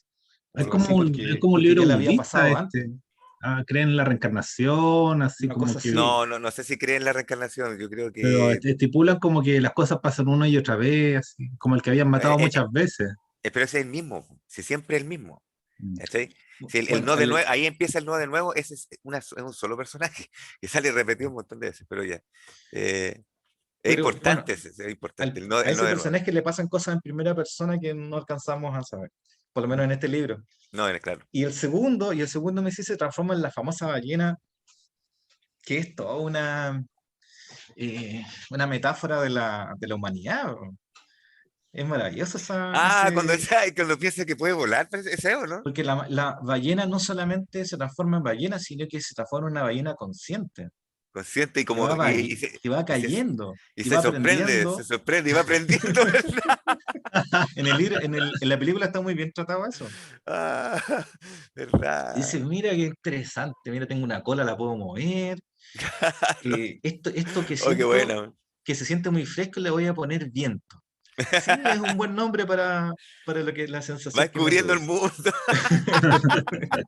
o algo así, Es como un porque libro ya le había budista pasado antes, este. Ah, creen en la reencarnación, así una como cosa que, así. no sé si creen en la reencarnación, yo creo pero que... estipulan como que las cosas pasan una y otra vez, así, como el que habían eh, matado eh, muchas veces. pero ese es el mismo, si siempre es el mismo. Mm. ¿Cachai? Si el Bueno, no de nuevo, ahí empieza el no de nuevo, ese es un solo personaje que sale repetido un montón de veces, pero ya. Eh, es pero bueno, importante, es importante, al- a el no ese de nuevo. personaje le pasan cosas en primera persona que no alcanzamos a saber, por lo menos en este libro. No, claro. Y el segundo Messi se transforma en la famosa ballena, que es toda una metáfora de la humanidad. Bro. Es maravilloso Cuando, ay, cuando piensa que puede volar, ese o no? porque la ballena no solamente se transforma en ballena, sino que se transforma en una ballena consciente, Consciente y que como, va, que va y se, cayendo, y va se aprendiendo. sorprende y va aprendiendo, ¿verdad? En el libro, en la película está muy bien tratado eso. Ah, ¿verdad? Dice, mira qué interesante, mira, tengo una cola, la puedo mover. Claro. Esto que Oh, qué siento, bueno. que se siente muy fresco, le voy a poner viento. Sí, es un buen nombre para lo que la Va sensación que me descubriendo el produce. mundo.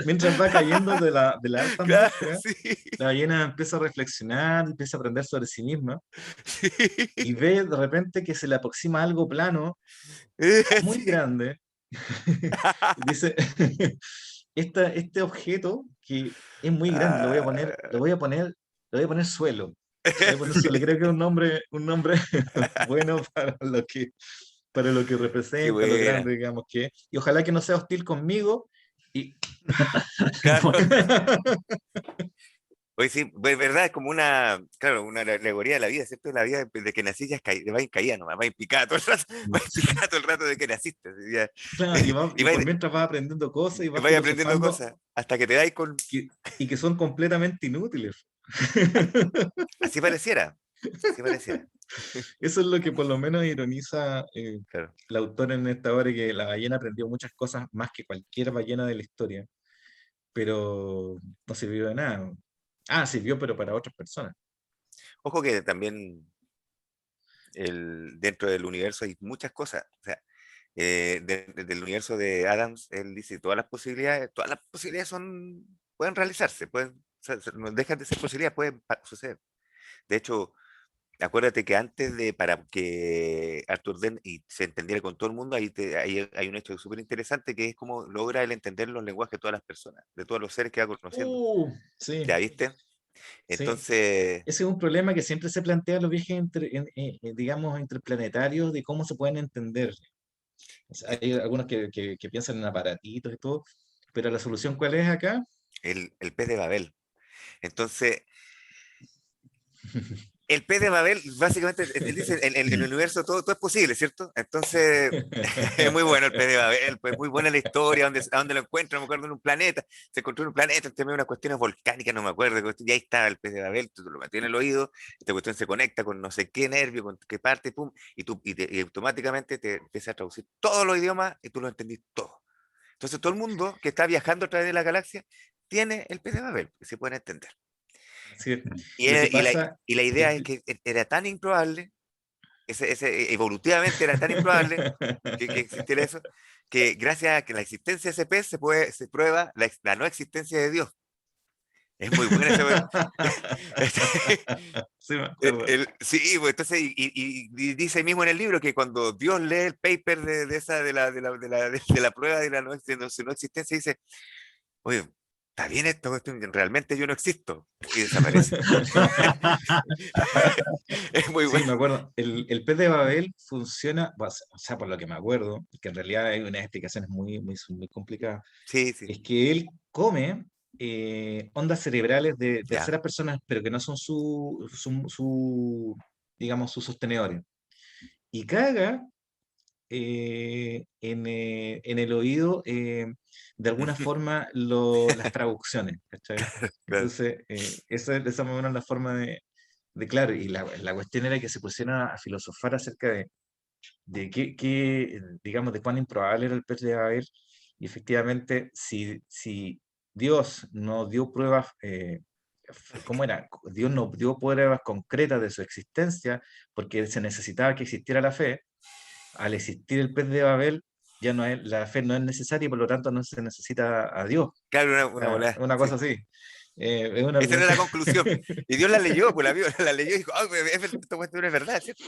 Mientras va cayendo de la alta Claro, atmósfera, sí. la ballena empieza a reflexionar, empieza a aprender sobre sí misma y Sí. ve de repente que se le aproxima algo plano, muy Sí. grande, y dice, este objeto que es muy grande, Ah, le voy a poner suelo. Le voy a poner suelo. Creo que es un nombre bueno para lo que qué representa, lo buena. grande, digamos que es. Y ojalá que no sea hostil conmigo. Y Claro. Oye, sí, pues, verdad, es como claro, una alegoría de la vida, ¿cierto? La vida de que naciste ya va en caída nomás, va en picada todo el rato, va en picada todo el rato de que naciste. Así ya. claro, Y y por mientras vas aprendiendo cosas y vas vais aprendiendo filosofando cosas hasta que te dais con... y que son completamente inútiles. Así pareciera, así pareciera. Eso es lo que por lo menos ironiza Claro. el autor en esta obra, que la ballena aprendió muchas cosas más que cualquier ballena de la historia, pero no sirvió de nada. Ah, sirvió, pero para otras personas. Ojo que también dentro del universo hay muchas cosas. O sea, del universo de Adams, él dice, todas las posibilidades pueden realizarse, no dejan de ser posibilidades, pueden suceder. De hecho, acuérdate que antes para que Arthur Dent se entendiera con todo el mundo, ahí hay un hecho súper interesante que es cómo logra él entender los lenguajes de todas las personas, de todos los seres que va conociendo. Sí, ¿Ya viste? sí. Entonces, Ese es un problema que siempre se plantea en los viajes digamos, interplanetarios, de cómo se pueden entender. O sea, hay algunos que piensan en aparatitos y todo, pero la solución, ¿cuál es acá? el pez de Babel. Entonces, el pez de Babel, básicamente, él dice, en el universo todo es posible, ¿cierto? Entonces, es muy bueno el pez de Babel, pues muy buena la historia, a dónde lo encuentra, no me acuerdo, en un planeta, se encontró en un planeta, entre medio de unas cuestiones volcánicas, no me acuerdo, y ahí está el pez de Babel, tú lo metes en el oído, esta cuestión se conecta con no sé qué nervio, con qué parte, pum, y automáticamente te empieza a traducir todos los idiomas y tú lo entendís todo. Entonces, todo el mundo que está viajando a través de la galaxia tiene el pez de Babel, que se puede entender. Sí, Y, lo que y la, pasa, y la idea es que era tan improbable, evolutivamente era tan improbable que existiera eso, que gracias a que la existencia de ese pez se prueba la no existencia de Dios. Es muy buena esa. sí, me acuerdo. Sí, pues entonces, y dice mismo en el libro que cuando Dios lee el paper de la prueba de la no existencia, dice, oye, está bien esto, cuestión, realmente yo no existo, y desaparece. Es muy Sí, bueno. me acuerdo. El pez de Babel funciona, o sea, por lo que me acuerdo, que en realidad hay unas explicaciones muy complicadas, Sí, sí, es que él come ondas cerebrales de ya. terceras personas, pero que no son digamos, sus sostenedores. Y caga en el oído, de alguna forma, las traducciones, ¿cachai? Claro. Entonces, esa más o menos la forma claro, y la cuestión era que se pusieron a filosofar acerca de digamos, de cuán improbable era el pez de Babel, y efectivamente, si Dios no dio pruebas, ¿cómo era? Dios no dio pruebas concretas de su existencia, porque se necesitaba que existiera la fe. Al existir el pez de Babel, ya no es, la fe no es necesaria y por lo tanto no se necesita a Dios. Claro, O una sea, volada, una sí. cosa así. Es un Esa era la argumento. conclusión. Y Dios la leyó, pues la vio, la leyó y dijo, ah, esta cuestión es verdad, ¿cierto?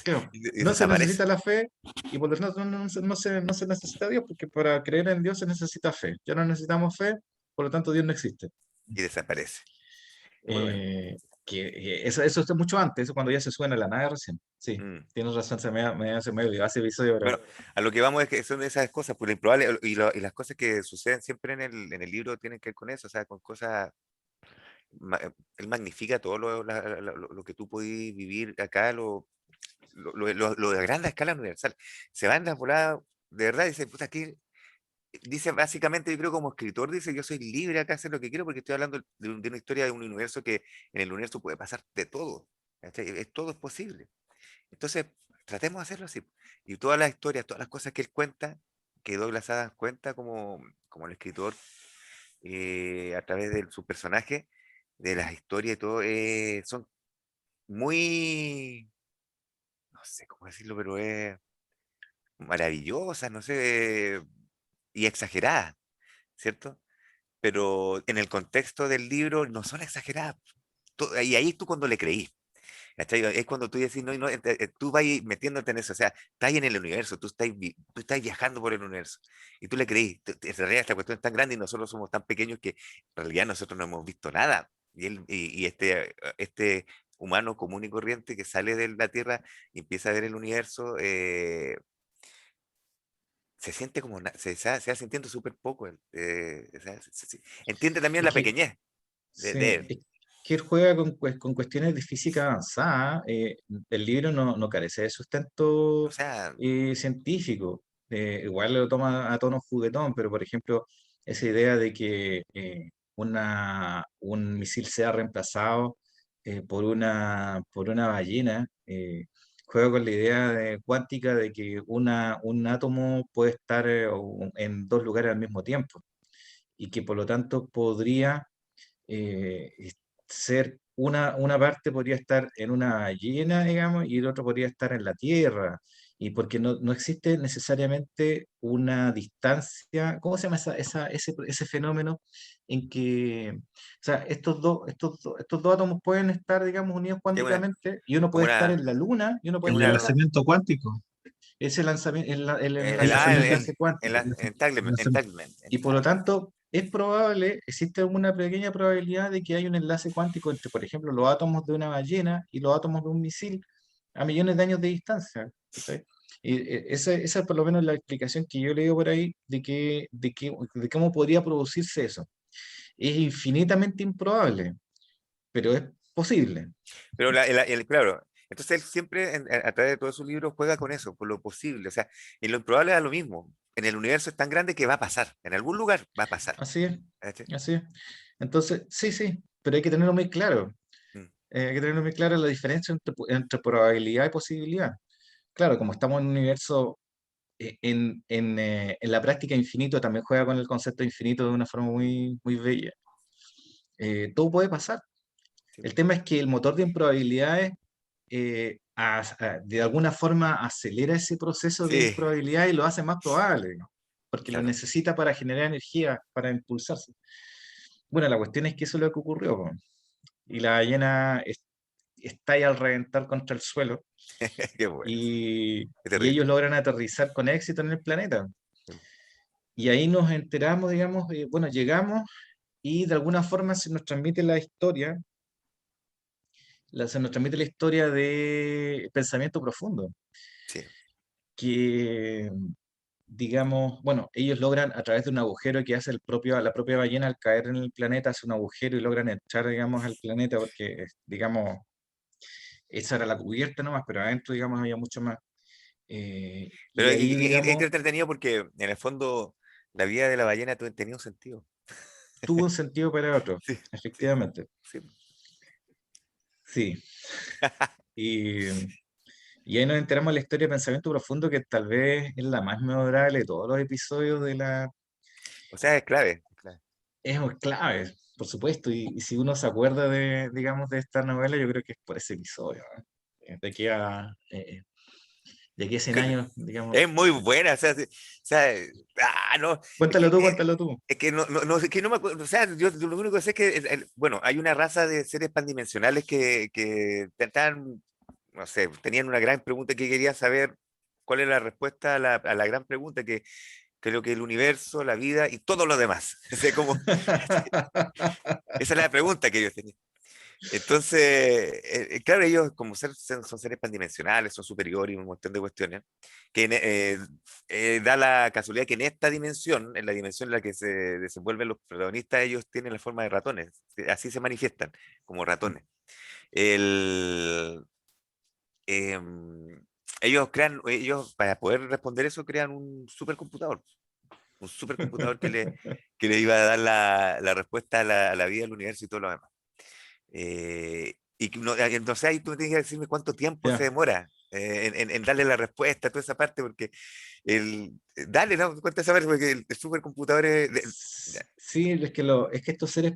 Claro, Y no se desaparece. necesita la fe y por lo tanto no se necesita a Dios, porque para creer en Dios se necesita fe. Ya no necesitamos fe, por lo tanto Dios no existe. Y desaparece. Muy bueno. Eh, eso está mucho antes, eso cuando ya se suena la nave recién. Sí, Mm. tienes razón, se me olvidó ese episodio, Bueno, pero a lo que vamos es que son esas cosas, pues lo improbable, y las cosas que suceden siempre en el libro tienen que ver con eso, o sea, con cosas, él magnifica todo lo que tú podís vivir acá, lo de gran escala universal. Se va en la volada, de verdad, dice, puta, aquí dice básicamente, yo creo como escritor, dice, yo soy libre acá a hacer lo que quiero porque estoy hablando de una historia de un universo que en el universo puede pasar de todo. ¿Cachai? Todo es posible. Entonces, tratemos de hacerlo así. Y todas las historias, todas las cosas que él cuenta, que Douglas Adams cuenta como el escritor, a través de su personaje, de las historias y todo, son muy, no sé cómo decirlo, pero es maravillosas, no sé, y exageradas, ¿cierto? Pero en el contexto del libro no son exageradas. Y ahí tú cuando le creí. ¿Cachai? Es cuando tú decís, no, tú vas metiéndote en eso, o sea, estás en el universo, tú estás viajando por el universo, y tú le creí, en realidad esta cuestión es tan grande y nosotros somos tan pequeños que en realidad nosotros no hemos visto nada, y este humano común y corriente que sale de la Tierra y empieza a ver el universo, se siente como, se va sintiendo súper poco, o sea, entiende también es la que, pequeñez de sí, él, es que él juega con cuestiones de física avanzada. El libro no carece de o sustento sea, científico. Igual lo toma a tono juguetón, pero por ejemplo, esa idea de que un misil sea reemplazado por una ballena, juega con la idea cuántica de que un átomo puede estar en dos lugares al mismo tiempo y que por lo tanto podría ser una parte podría estar en una ballena, digamos, y el otro podría estar en la Tierra. Y porque no existe necesariamente una distancia, ¿cómo se llama ese fenómeno en que, o sea, estos dos átomos pueden estar, digamos, unidos Es una, cuánticamente y uno como puede estar una, en la Luna y uno es puede El estar una, enlazamiento cuántico. ese lanzamiento, el, El el enlace- enlace cuántico. enlace- Y por lo tanto, es probable, existe una pequeña probabilidad de que haya un enlace cuántico entre, por ejemplo, los átomos de una ballena y los átomos de un misil a millones de años de distancia. ¿Cachai? Y esa es por lo menos la explicación que yo leo por ahí de cómo podría producirse eso. Es infinitamente improbable, pero es posible. Pero claro, entonces él siempre a través de todos sus libros juega con eso, por lo posible. O sea, en lo improbable es lo mismo. En el universo es tan grande que va a pasar. En algún lugar va a pasar. Así es, ¿Cachai? así es. Entonces, sí, sí, pero hay que tenerlo muy claro. Mm, Hay que tener muy clara la diferencia entre probabilidad y posibilidad. Claro, como estamos en un universo, en la práctica infinito también juega con el concepto de infinito de una forma muy, muy bella. Todo puede pasar. sí, El tema es que el motor de improbabilidades de alguna forma acelera ese proceso de sí, improbabilidad y lo hace más probable, ¿no? Porque lo claro. necesita para generar energía, para impulsarse. Bueno, la cuestión es que eso es lo que ocurrió, po. Y la ballena está ahí al reventar contra el suelo Qué bueno, qué y terrible. ellos logran aterrizar con éxito en el planeta. Y ahí nos enteramos, digamos, bueno, llegamos y de alguna forma se nos transmite la historia, se nos transmite la historia de pensamiento profundo, Sí, que, digamos, bueno, ellos logran a través de un agujero que hace la propia ballena al caer en el planeta, hace un agujero y logran entrar, digamos, al planeta porque, digamos, esa era la cubierta nomás, pero adentro, digamos, había mucho más. pero Y ahí, es digamos, entretenido porque en el fondo la vida de la ballena tenía un sentido. tuvo un sentido para otro, Sí, sí, efectivamente. sí. Sí. Y, y ahí nos enteramos de la historia de Pensamiento Profundo, que tal vez es la más memorable de todos los episodios de la... O sea, es clave. Es clave. Es muy clave, por supuesto, y si uno se acuerda de, digamos, de esta novela, yo creo que es por ese episodio, ¿no? De aquí a 100 años, digamos. Es muy buena, o sea, o sea, no, Cuéntalo tú. es que es que no me acuerdo, o sea, yo lo único que sé es que, bueno, hay una raza de seres pandimensionales que trataban, no sé, tenían una gran pregunta que querían saber cuál era la respuesta a la gran pregunta que creo que el universo, la vida y todo lo demás. O sea, como, esa es la pregunta que ellos tenían. Entonces, claro, ellos como son seres pandimensionales, son superiores y un montón de cuestiones, que da la casualidad que en esta dimensión, en la dimensión en la que se desenvuelven los protagonistas, ellos tienen la forma de ratones, así se manifiestan, como ratones. El, em, ellos para poder responder eso, crean un supercomputador que le iba a dar la respuesta a la vida, al universo y todo lo demás. Y no, entonces ahí tú tienes que decirme cuánto tiempo se Ya. demora en darle la respuesta a toda esa parte, porque dale, ¿no? Cuenta esa parte, porque el supercomputador ya, Sí, es que estos seres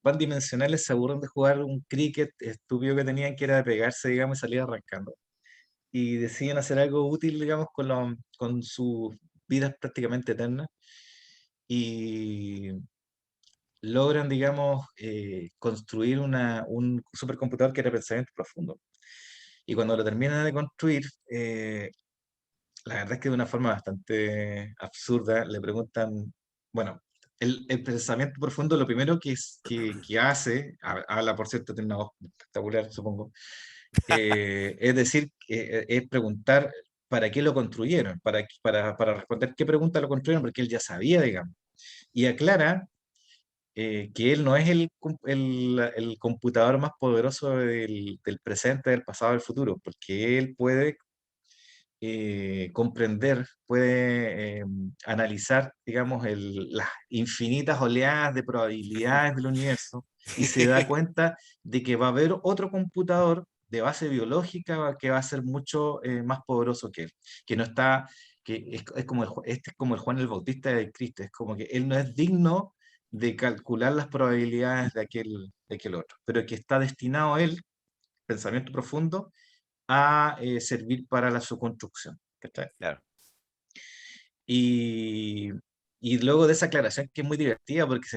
pandimensionales se aburren de jugar un cricket estúpido que tenían, que era de pegarse, digamos, y salir arrancando. Y deciden hacer algo útil, digamos, con sus vidas prácticamente eternas. Y logran, digamos, construir un supercomputador que era pensamiento profundo. Y cuando lo terminan de construir, la verdad es que de una forma bastante absurda le preguntan, bueno, el pensamiento profundo lo primero que hace, habla por cierto, tiene una voz espectacular, supongo, es decir, es preguntar para qué lo construyeron, para responder qué pregunta lo construyeron, porque él ya sabía, digamos, y aclara que él no es el computador más poderoso del presente, del pasado, del futuro, porque él puede comprender, puede analizar, digamos, las infinitas oleadas de probabilidades del universo y se da cuenta de que va a haber otro computador de base biológica que va a ser mucho más poderoso que él, que no está, es como este es como el Juan el Bautista de Cristo, es como que él no es digno de calcular las probabilidades de aquel otro, pero que está destinado a él, pensamiento profundo, a servir para su construcción. ¿cachai? Claro. Y, y luego de esa aclaración que es muy divertida porque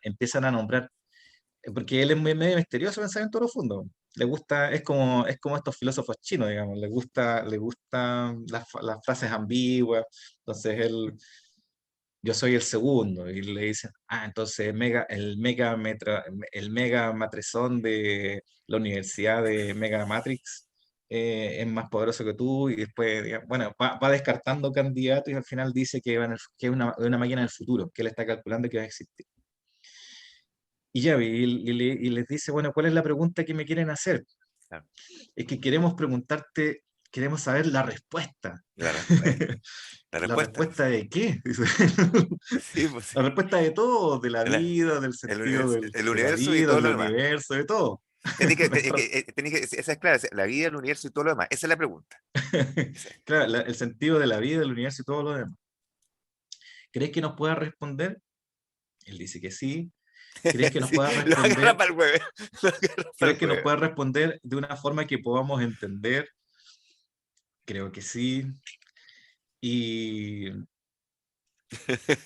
empiezan a nombrar, porque él es medio misterioso, pensamiento profundo. Le gusta, es como estos filósofos chinos, digamos, le gustan las frases ambiguas. Entonces él, yo soy el segundo, y le dicen, entonces el mega matrizón de la Universidad de Mega Matrix es más poderoso que tú, y después, bueno, va descartando candidatos y al final dice que, que es una máquina del futuro, que él está calculando que va a existir. Y ya, y les dice, bueno, ¿cuál es la pregunta que me quieren hacer? Claro. Es que queremos saber la respuesta. La respuesta. La ¿La respuesta. respuesta de qué? Dice. Sí, pues sí. La respuesta de todo, de la vida, del sentido El de la universo y vida, todo del lo demás. universo, de todo. Esa es clara, la vida, el universo y todo lo demás. Esa es la pregunta. Claro, el sentido de la vida, del universo y todo lo demás. ¿Crees que nos pueda responder? Él dice que sí. ¿Crees que nos Sí, pueda lo agarra responder? para el hueve. Lo agarra para ¿Crees el que nos hueve. pueda responder de una forma que podamos entender? Creo que sí. Y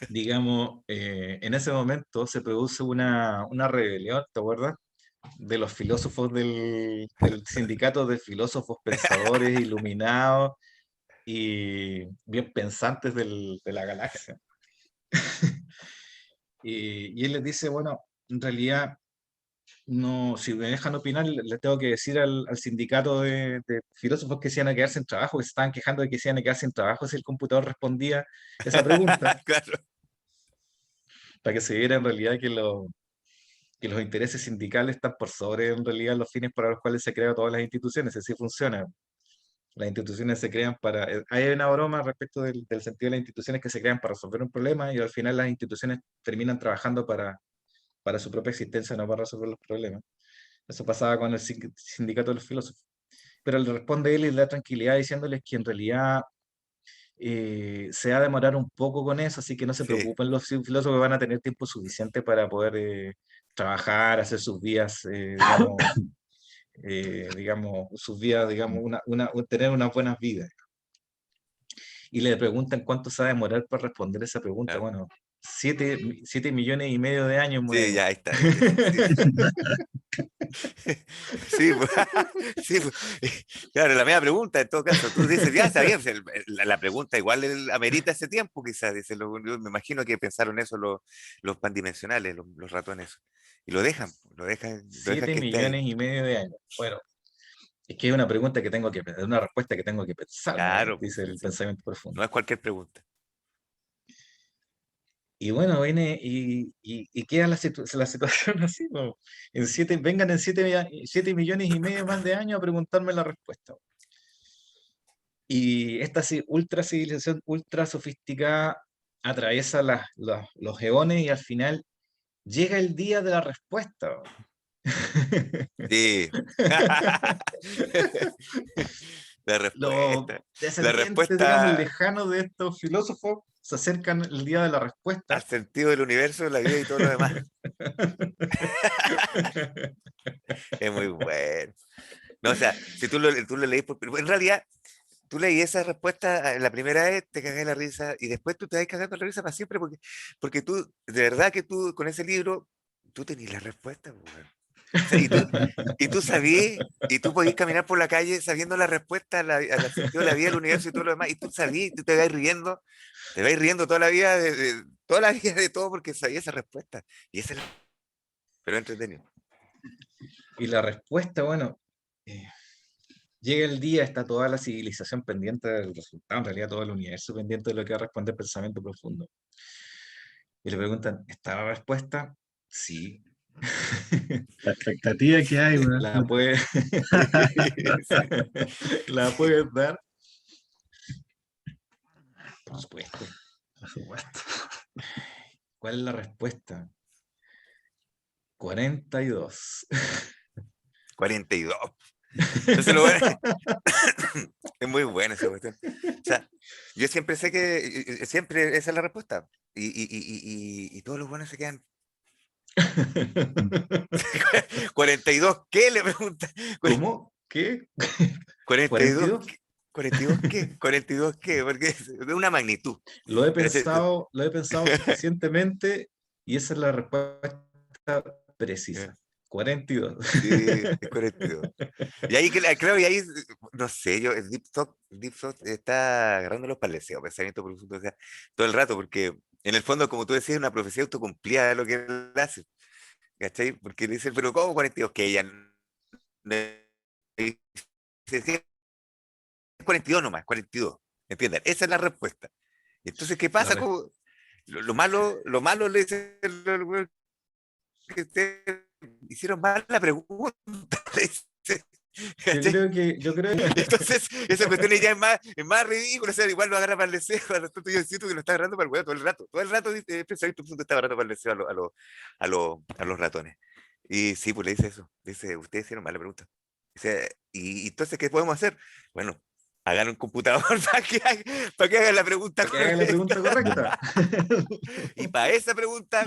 digamos, en ese momento se produce una rebelión, ¿te acuerdas? De los filósofos del sindicato de filósofos pensadores iluminados y bien pensantes de la galaxia. Y él les dice, bueno, en realidad, no, si me dejan opinar, les tengo que decir al sindicato de filósofos que se iban a quedar sin trabajo, que se estaban quejando de que se iban a quedar sin trabajo si el computador respondía esa pregunta, Claro. para que se viera en realidad que los intereses sindicales están por sobre en realidad los fines para los cuales se crean todas las instituciones, así funciona. Las instituciones se crean para... Hay una broma respecto del sentido de las instituciones que se crean para resolver un problema y al final las instituciones terminan trabajando para su propia existencia, no para resolver los problemas. Eso pasaba con el sindicato de los filósofos. Pero le responde él y le da tranquilidad diciéndoles que en realidad se va a demorar un poco con eso, así que no se Sí, preocupen, los filósofos van a tener tiempo suficiente para poder trabajar, hacer sus vidas, digamos, sus vidas, digamos, tener unas buenas vidas. Y le preguntan cuánto se va a demorar para responder esa pregunta. claro. Bueno, 7,5 millones de años me voy a Sí, demorar. ya ahí está. Sí, sí, pues, sí, pues. Claro, la misma pregunta en todo caso. Tú dices, ya está bien, la pregunta igual amerita ese tiempo, quizás. Dice, yo me imagino que pensaron eso los pandimensionales, los ratones. Y lo dejan Siete que esté ahí. millones y medio de años. Bueno, es que es una pregunta que tengo que, es una respuesta que tengo que pensarme, Claro, dice pues, el pensamiento profundo. no es cualquier pregunta. Y bueno, viene y queda la situación así, ¿no? Vengan en 7,5 millones más de años a preguntarme la respuesta. Y esta ultra civilización, ultra sofisticada, atraviesa los eones y al final llega el día de la respuesta. Sí. La Los respuesta. La descendientes, digamos, respuesta lejanos de estos filósofos se acercan el día de la al respuesta. sentido del universo, la vida y todo lo demás. Es muy bueno. No, o sea, si tú lo leís, en realidad, tú leí esa respuesta la primera vez, te cagas la risa, y después tú te vas cagando la risa para siempre, porque tú, de verdad que tú, con ese libro, tú tenías la respuesta, po, weón. O sea, y tú sabías, y tú podías caminar por la calle sabiendo la respuesta al sentido de la vida, del universo y todo lo demás, y tú sabías, y tú te vas riendo toda la vida, toda la vida de todo, porque sabías esa respuesta. Y esa es pero entretenido. Y la respuesta, bueno, eh, llega el día, está toda la civilización pendiente del resultado, en realidad todo el universo pendiente de lo que va a responder pensamiento profundo. Y le preguntan, ¿está la respuesta? Sí. La expectativa que hay, weón. ¿La puede, la puedes dar? Por supuesto. Por supuesto. ¿Cuál es la respuesta? 42. 42. Entonces lo bueno, es muy bueno esa cuestión. O sea, yo siempre sé que siempre esa es la respuesta. Y todos los buenos se quedan. 42, ¿qué? Le pregunta. ¿Cómo? ¿Qué? 42, 42. ¿42 qué? ¿42 qué? Porque es de una magnitud. Lo he Pero pensado suficientemente y esa es la respuesta precisa. 42. sí, es 42. Y ahí, claro, y ahí, no sé, yo, Deep Thought está agarrando los paleceos, pensamiento profundo, o sea, todo el rato, porque en el fondo, como tú decías, es una profecía autocumplida de lo que él hace, ¿cachai? Porque le dicen, pero ¿cómo 42? Que ella dice, es 42 nomás, 42, ¿entiendes? Esa es la respuesta. Entonces, ¿qué La pasa? re- Como, lo malo le dice el güey que ustedes hicieron mal la pregunta. Le dice, ¿cachai? yo creo que Entonces, esa cuestión ya es más ridícula, o sea, igual lo agarra para el deseo, yo siento que lo está agarrando para el huevo todo el rato dice, pensamiento que está agarrando para el deseo a los ratones. Y sí, pues le dice eso, dice, ustedes hicieron mal la pregunta. Dice, y entonces, ¿qué podemos hacer? Bueno, hagan un computador para que hagan la pregunta para que hagan la correcta. pregunta correcta. Y para esa pregunta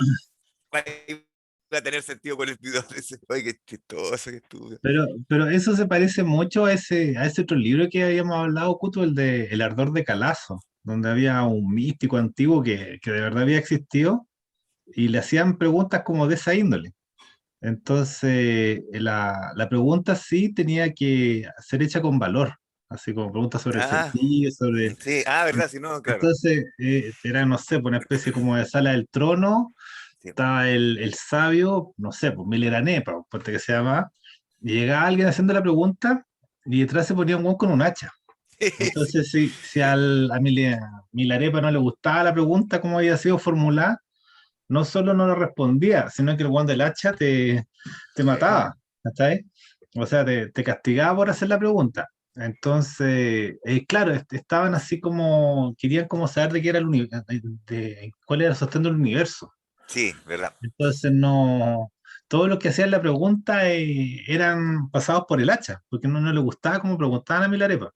va a tener sentido con el video. Dice, oye, qué chistoso, qué estúpido. Pero eso se parece mucho a ese otro libro que habíamos hablado, Cuto, el de El Ardor de Calazo, donde había un místico antiguo que de verdad había existido y le hacían preguntas como de esa índole. Entonces, la pregunta sí tenía que ser hecha con valor, así como preguntas sobre el Ah, sentido, sobre... sí, verdad, si no, claro. Entonces, era, no sé, pues, una especie como de sala del trono, Sí. estaba el sabio, no sé, pues Mileranepa, ponte que se llama, y llegaba alguien haciendo la pregunta y detrás se ponía un hueón con un hacha. Sí, Entonces, si a Milarepa no le gustaba la pregunta, como había sido formulada, no solo no lo respondía, sino que el hueón del hacha te mataba, ¿cachai? O sea, te castigaba por hacer la pregunta. Entonces, claro, estaban así como, querían como saber de qué era cuál era el sostén del universo. sí, verdad. Entonces, no, todos los que hacían la pregunta eran pasados por el hacha, porque no le gustaba como preguntaban a Milarepa.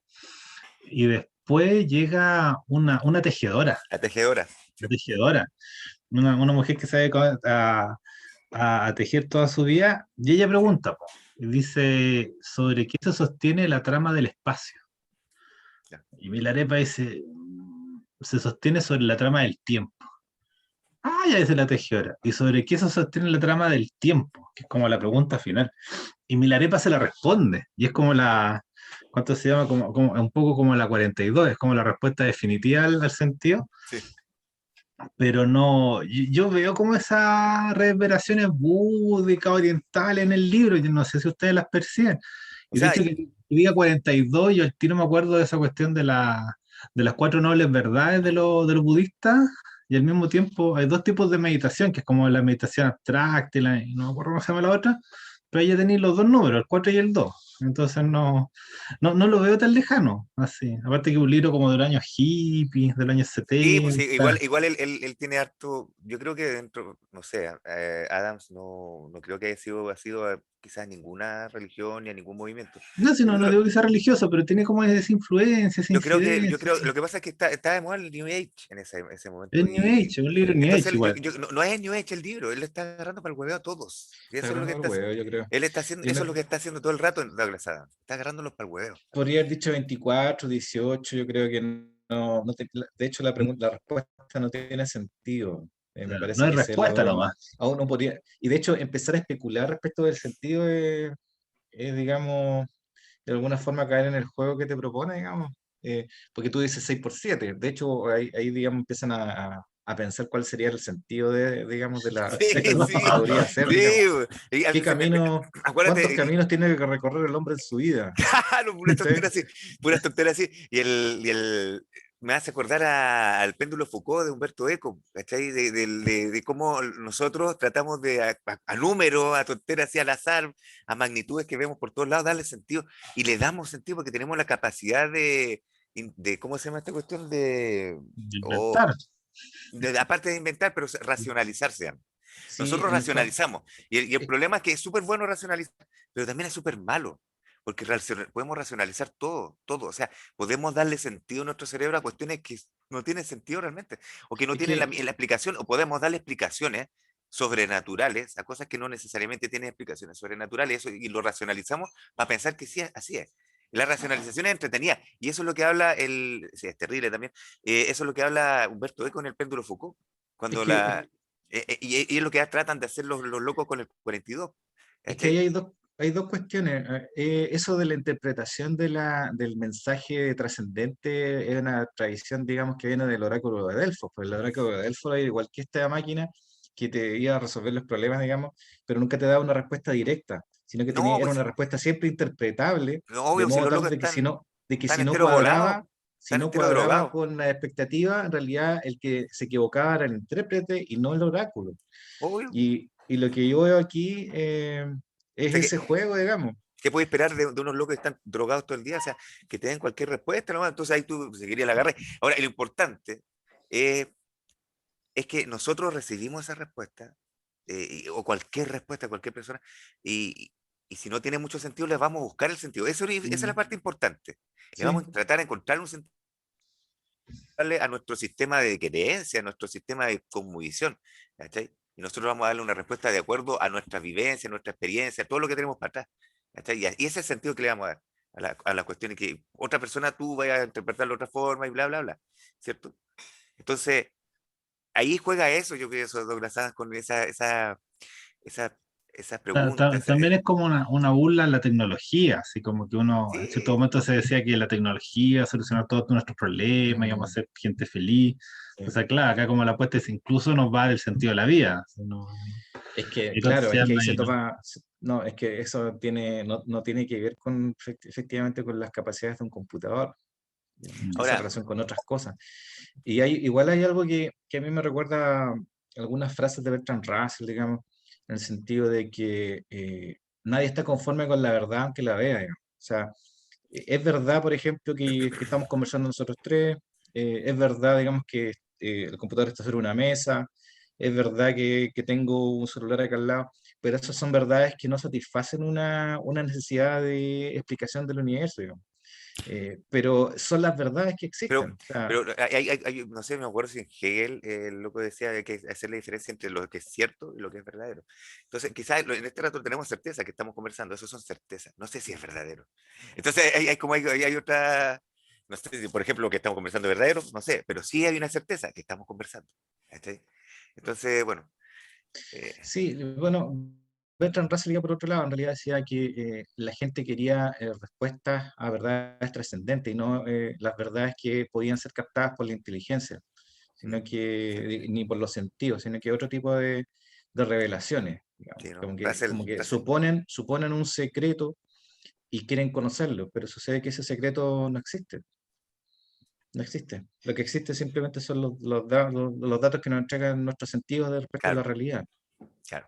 Y después llega una tejedora, La tejedora. Sí. una tejedora, una mujer que sabe a tejer toda su vida, y ella pregunta, po, y dice, ¿sobre qué se sostiene la trama del espacio? Ya. Y Milarepa dice, se sostiene sobre la trama del tiempo. Ah, ya dice la tejedora. ¿Y sobre qué se sostiene la trama del tiempo? Que es como la pregunta final. Y Milarepa se la responde, y es como ¿cuánto se llama? Como un poco como la 42, es como la respuesta definitiva al sentido, Sí. pero no, yo veo como esas reverberaciones búdicas, orientales en el libro, yo no sé si ustedes las perciben. O Y de sea, hecho, que diga 42, yo al tiro me acuerdo de esa cuestión de las cuatro nobles verdades de los budistas, y al mismo tiempo hay dos tipos de meditación, que es como la meditación abstracta, y no me acuerdo cómo se llama la otra, pero ahí ya tenéis los dos números, el 4 y el 2. Entonces no lo veo tan lejano, así. Aparte que un libro como del año hippie, del año sí, pues sí, 70. igual él tiene harto, yo creo que dentro, no sé, Adams no creo que ha sido quizás ninguna religión ni a ningún movimiento. No, si Yo no creo, digo que sea religioso, pero tiene como esa influencia, esa yo creo, incidencia. lo que pasa es que está de moda el New Age en ese Es momento. New Y Age, un libro New entonces Age igual. no es New Age el libro, él le está agarrando para el huevo a todos. Y Está eso es lo que agarrando el huevo, yo creo. él está haciendo, Yo eso me es lo que está haciendo todo el rato en Douglas Adams. Está agarrándolos para el huevo. podría haber dicho 24, 18, yo creo que de hecho la respuesta no tiene sentido. Me No parece hay que ese es el respuesta error. nomás. Aún no podría, y de hecho empezar a especular respecto del sentido digamos, de alguna forma caer en el juego que te propone, digamos, porque tú dices 6 por 7. De hecho, ahí digamos, empiezan a pensar cuál sería el sentido digamos, Sí, qué preguntas sí, podría hacer, digamos. sí. Y ¿Qué camino, cuántos acuérdate, caminos tiene que recorrer el hombre en su vida? claro, ¿Cachai? puras tonteras así. Me hace acordar al péndulo Foucault de Humberto Eco, ¿cachai? De cómo nosotros tratamos de a números, a tonteras así al azar, a magnitudes que vemos por todos lados, darle sentido. Y le damos sentido porque tenemos la capacidad ¿cómo se llama esta cuestión? De Oh, inventar. aparte de inventar, pero racionalizarse. Sí, Nosotros en el fondo. racionalizamos. Y el problema es que es súper bueno racionalizar, pero también es súper malo. Porque podemos racionalizar todo, todo. O sea, podemos darle sentido a nuestro cerebro a cuestiones que no tienen sentido realmente, o que no Es tienen la, que la explicación, o podemos darle explicaciones sobrenaturales a cosas que no necesariamente tienen explicaciones sobrenaturales, y lo racionalizamos para pensar que sí, así es. La racionalización es entretenida, y eso es lo que habla sí, es terrible también, eso es lo que habla Humberto Eco en el péndulo Foucault, Es cuando que, y es lo que tratan de hacer los locos con el 42. es que ahí ¿Cachai? hay dos cuestiones. Eso de la interpretación del mensaje trascendente es una tradición, digamos, que viene del oráculo de Delfos. Pues el oráculo de Delfos era igual que esta máquina que te iba a resolver los problemas, digamos, pero nunca te daba una respuesta directa, sino que No, era pues, una respuesta siempre interpretable, no, de obvio, si modo los tal locos de que están, si no enteros volados, cuadraba, si están no enteros cuadraba drogados. con la expectativa, en realidad el que se equivocaba era el intérprete y no el oráculo. Obvio. Y lo que yo veo aquí O es sea, ese juego, digamos. ¿qué puedes esperar de unos locos que están drogados todo el día? O sea, que te den cualquier respuesta, ¿no? Entonces ahí tú seguirías la agarre. Ahora, lo importante eh, es que nosotros recibimos esa respuesta, o cualquier respuesta de cualquier persona, y si no tiene mucho sentido, le vamos a buscar el sentido. Esa es la parte importante. Le Sí, vamos a tratar de encontrar un sentido a nuestro sistema de creencia, a nuestro sistema de cosmovisión. ¿Cachai? Y nosotros vamos a darle una respuesta de acuerdo a nuestra vivencia, a nuestra experiencia, a todo lo que tenemos para atrás. ¿Cachai? Y ese es el sentido que le vamos a dar a la cuestión, y que otra persona tú vayas a interpretarlo de otra forma y bla, bla, bla. ¿Cierto? Entonces, ahí juega eso, yo creo, esos Douglas Adams con esa, esas preguntas. También es como una burla a la tecnología, así como que uno en cierto Sí, momento se decía que la tecnología solucionaba todos nuestros problemas, íbamos a mm, ser gente feliz. sí. Entonces, claro, acá como la apuesta es incluso nos va del sentido de la vida. Así, Es que, y cuánto claro, se es que ahí llama se ahí, ¿no? toma, no, es que eso tiene, no tiene que ver con, efectivamente, con las capacidades de un computador, digamos, esa ahora, relación con otras cosas. Y igual hay algo que a mí me recuerda algunas frases de Bertrand Russell, digamos, en el sentido de que nadie está conforme con la verdad aunque la vea, digamos. O sea, es verdad, por ejemplo, que estamos conversando nosotros tres, es verdad, digamos, que el computador está sobre una mesa, es verdad que tengo un celular acá al lado, pero esas son verdades que no satisfacen una necesidad de explicación del universo, digamos. Pero son las verdades que existen. pero, O sea, pero no sé, me acuerdo si Hegel, el loco decía de que hacer la diferencia entre lo que es cierto y lo que es verdadero. Entonces, quizás en este rato tenemos certeza que estamos conversando, eso son certezas, no sé si es verdadero. Entonces, hay otra, no sé si, por ejemplo, lo que estamos conversando es verdadero, no sé, pero sí hay una certeza que estamos conversando. ¿Cachai? Entonces, bueno, eh, sí, bueno, Bertrand Russell ya por otro lado, en realidad decía que la gente quería respuestas a verdades trascendentes y no las verdades que podían ser captadas por la inteligencia, sino que ni por los sentidos, sino que otro tipo de revelaciones, digamos, sí, ¿no? como que suponen un secreto y quieren conocerlo, pero sucede que ese secreto no existe. No existe. Lo que existe simplemente son los datos que nos entregan nuestros sentidos de respecto a la Claro, realidad. claro.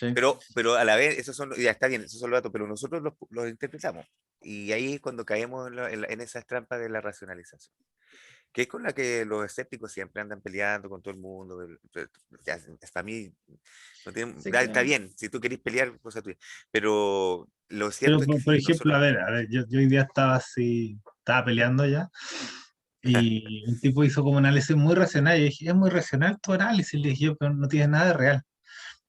¿Sí? Pero a la vez, ya está bien, esos son los datos, pero nosotros los interpretamos. Y ahí es cuando caemos en esas trampas de la racionalización, que es con la que los escépticos siempre andan peleando con todo el mundo. Ya, para mí, Sí, ya está claro. bien, si tú querés pelear, cosa tuya. Pero lo Pero cierto es que por si ejemplo, nosotros... a ver, yo hoy día estaba así, estaba peleando ya, y un tipo hizo como un análisis muy racional, y dije, es muy racional tu análisis, le dije yo, pero no tiene nada de real.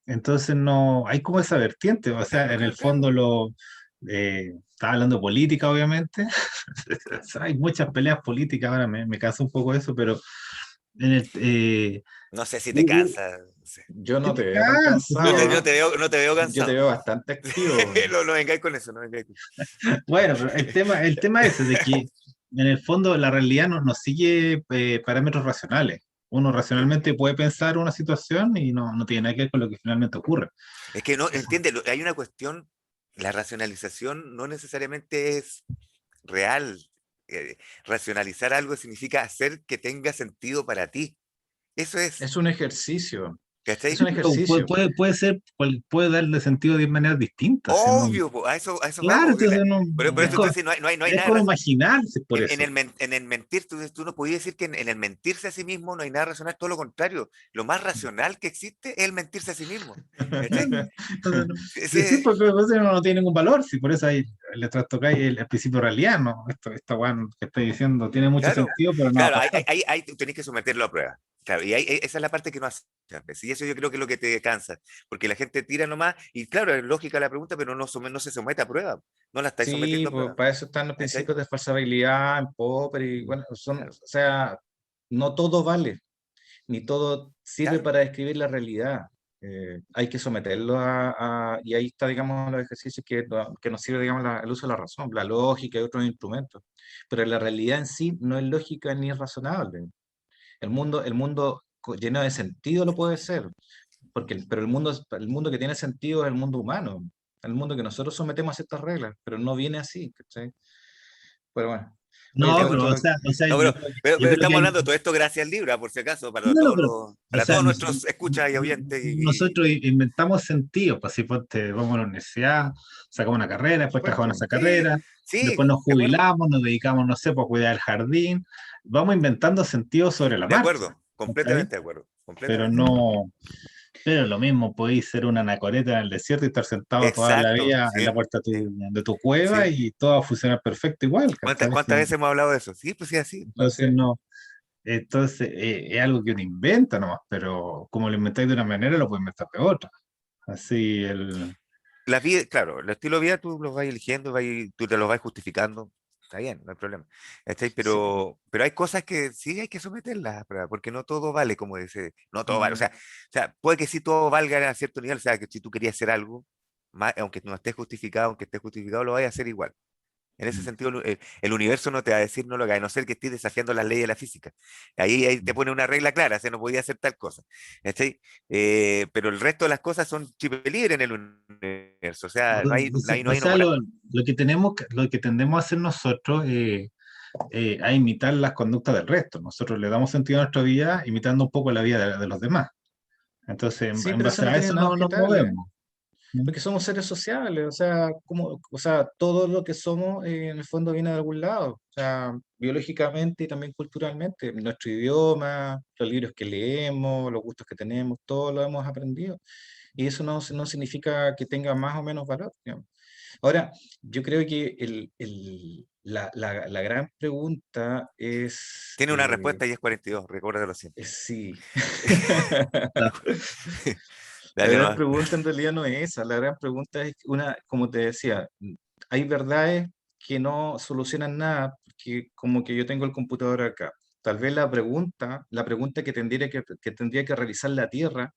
Entonces no, hay como esa vertiente, o sea, en el Claro, fondo estaba hablando de política, obviamente. O sea, hay muchas peleas políticas, ahora me cansa un poco eso, pero en el, no sé si te uh, uh, cansa. No sé. Yo ¿qué no te te veo tan cansa? cansado, ¿ah? No te veo Yo te cansado. veo bastante activo. No vengáis con eso, no vengáis con eso. Bueno, pero el tema es ese, de que en el fondo la realidad no sigue parámetros racionales. Uno Sí. racionalmente puede pensar una situación y no tiene nada que ver con lo que finalmente ocurre. Es que no, Eso. entiende, hay una cuestión, la racionalización no necesariamente es real. Racionalizar algo significa hacer que tenga sentido para ti. Eso es, Es un ejercicio. Es ¿cachai? un Pero ejercicio. puede ser, puede darle sentido de maneras distintas. ¿Sí? No, Obvio, po, a eso claro, vamos. entonces no, Por eso te decía, no hay es nada como imaginarse por eso. en el mentir. Tú no podías decir que en el mentirse a sí mismo no hay nada racional, todo lo contrario. Lo más racional que existe es el mentirse a sí mismo. ¿Cachai? Entonces, sí, Ese, porque pues, no tiene ningún valor, sí, por eso ahí le trastocáis el principio de realidad, ¿no? Esta weá que estoy diciendo tiene mucho claro, sentido, pero no va a claro, pasar. tú tenés que someterlo a prueba. Claro, esa es la parte que no hace. muchas veces. Y eso yo creo que es lo que te cansa, porque la gente tira nomás, y claro, es lógica la pregunta, pero no se somete a prueba, no la estáis Sí, sometiendo a pues prueba. para eso están los ¿Cachai? principios de falsabilidad en Popper y bueno, son, Claro, o sea, no todo vale, ni todo sirve claro, para describir la realidad. Hay que someterlo y ahí está, digamos, los ejercicios que nos sirve, digamos, el uso de la razón, la lógica y otros instrumentos. Pero la realidad en sí no es lógica ni es razonable. El mundo lleno de sentido lo puede ser, pero el mundo que tiene sentido es el mundo humano, el mundo que nosotros sometemos a ciertas reglas, pero no viene así, ¿cachai? Pero bueno, oye, te No, pero, cuento, o sea, no, yo pero creo que estamos hay, hablando de todo esto gracias al libro, por si acaso, no, no, pero, o para sea, todos nuestros escuchas y oyentes. nosotros inventamos sentido, pues si ponte, vamos a la universidad, sacamos una carrera, por después trabajamos en supuesto, esa Sí, carrera, sí, después nos de acuerdo, jubilamos, nos dedicamos, no sé, pues a cuidar el jardín, vamos inventando sentido sobre la de marcha, acuerdo, ¿cachai? completamente de acuerdo, Pero completamente de acuerdo. no, pero lo mismo, podéis ser una anacoreta en el desierto y estar sentado toda la Exacto, vida en sí, la puerta sí, de tu cueva sí. y todo va a funcionar perfecto igual, ¿cachai? ¿Cuántas veces hemos hablado de eso? Sí, pues sí, así. así Entonces es. no. Entonces, es algo que uno inventa nomás, pero como lo inventáis de una manera, lo puedes inventar de otra. Así el... La vida, claro, el estilo de vida tú los vas eligiendo, tú te los vas justificando, está bien, no hay problema. ¿Cachai? Sí. Pero hay cosas que sí hay que someterlas a prueba, porque no todo vale, como dice, no todo vale. Mm. O sea, puede que sí todo valga a cierto nivel, o sea, que si tú querías hacer algo, aunque no esté justificado, aunque esté justificado, lo vayas a hacer igual. En ese Mm, sentido, el universo no te va a decir no lo hagas, a no ser que estés desafiando las leyes de la física. Ahí te mm. pone una regla clara, o sea, no podía hacer tal cosa. ¿Cachai? Pero el resto de las cosas son chip libre en el universo, o sea, ahí no O hay una sea, moral. lo que tenemos, lo que tendemos a hacer nosotros a imitar las conductas del resto. Nosotros le damos sentido a nuestra vida imitando un poco la vida de los demás. Entonces, Sí, en pero eso base no a tiene eso nada no nos objetable. movemos. ¿Mm? Porque somos seres sociales, o sea, o sea, todo lo que somos en el fondo viene de algún lado, o sea, biológicamente y también culturalmente. Nuestro idioma, los libros que leemos, los gustos que tenemos, todo lo hemos aprendido. Y eso no significa que tenga más o menos valor, digamos. Ahora, yo creo que la gran pregunta es, Tiene una respuesta y es 42, recuérdalo siempre. sí. La Dale gran nomás. pregunta en realidad no es esa, la gran pregunta es como te decía, hay verdades que no solucionan nada, porque como que yo tengo el computador acá. Tal vez la pregunta que tendría que realizar la Tierra,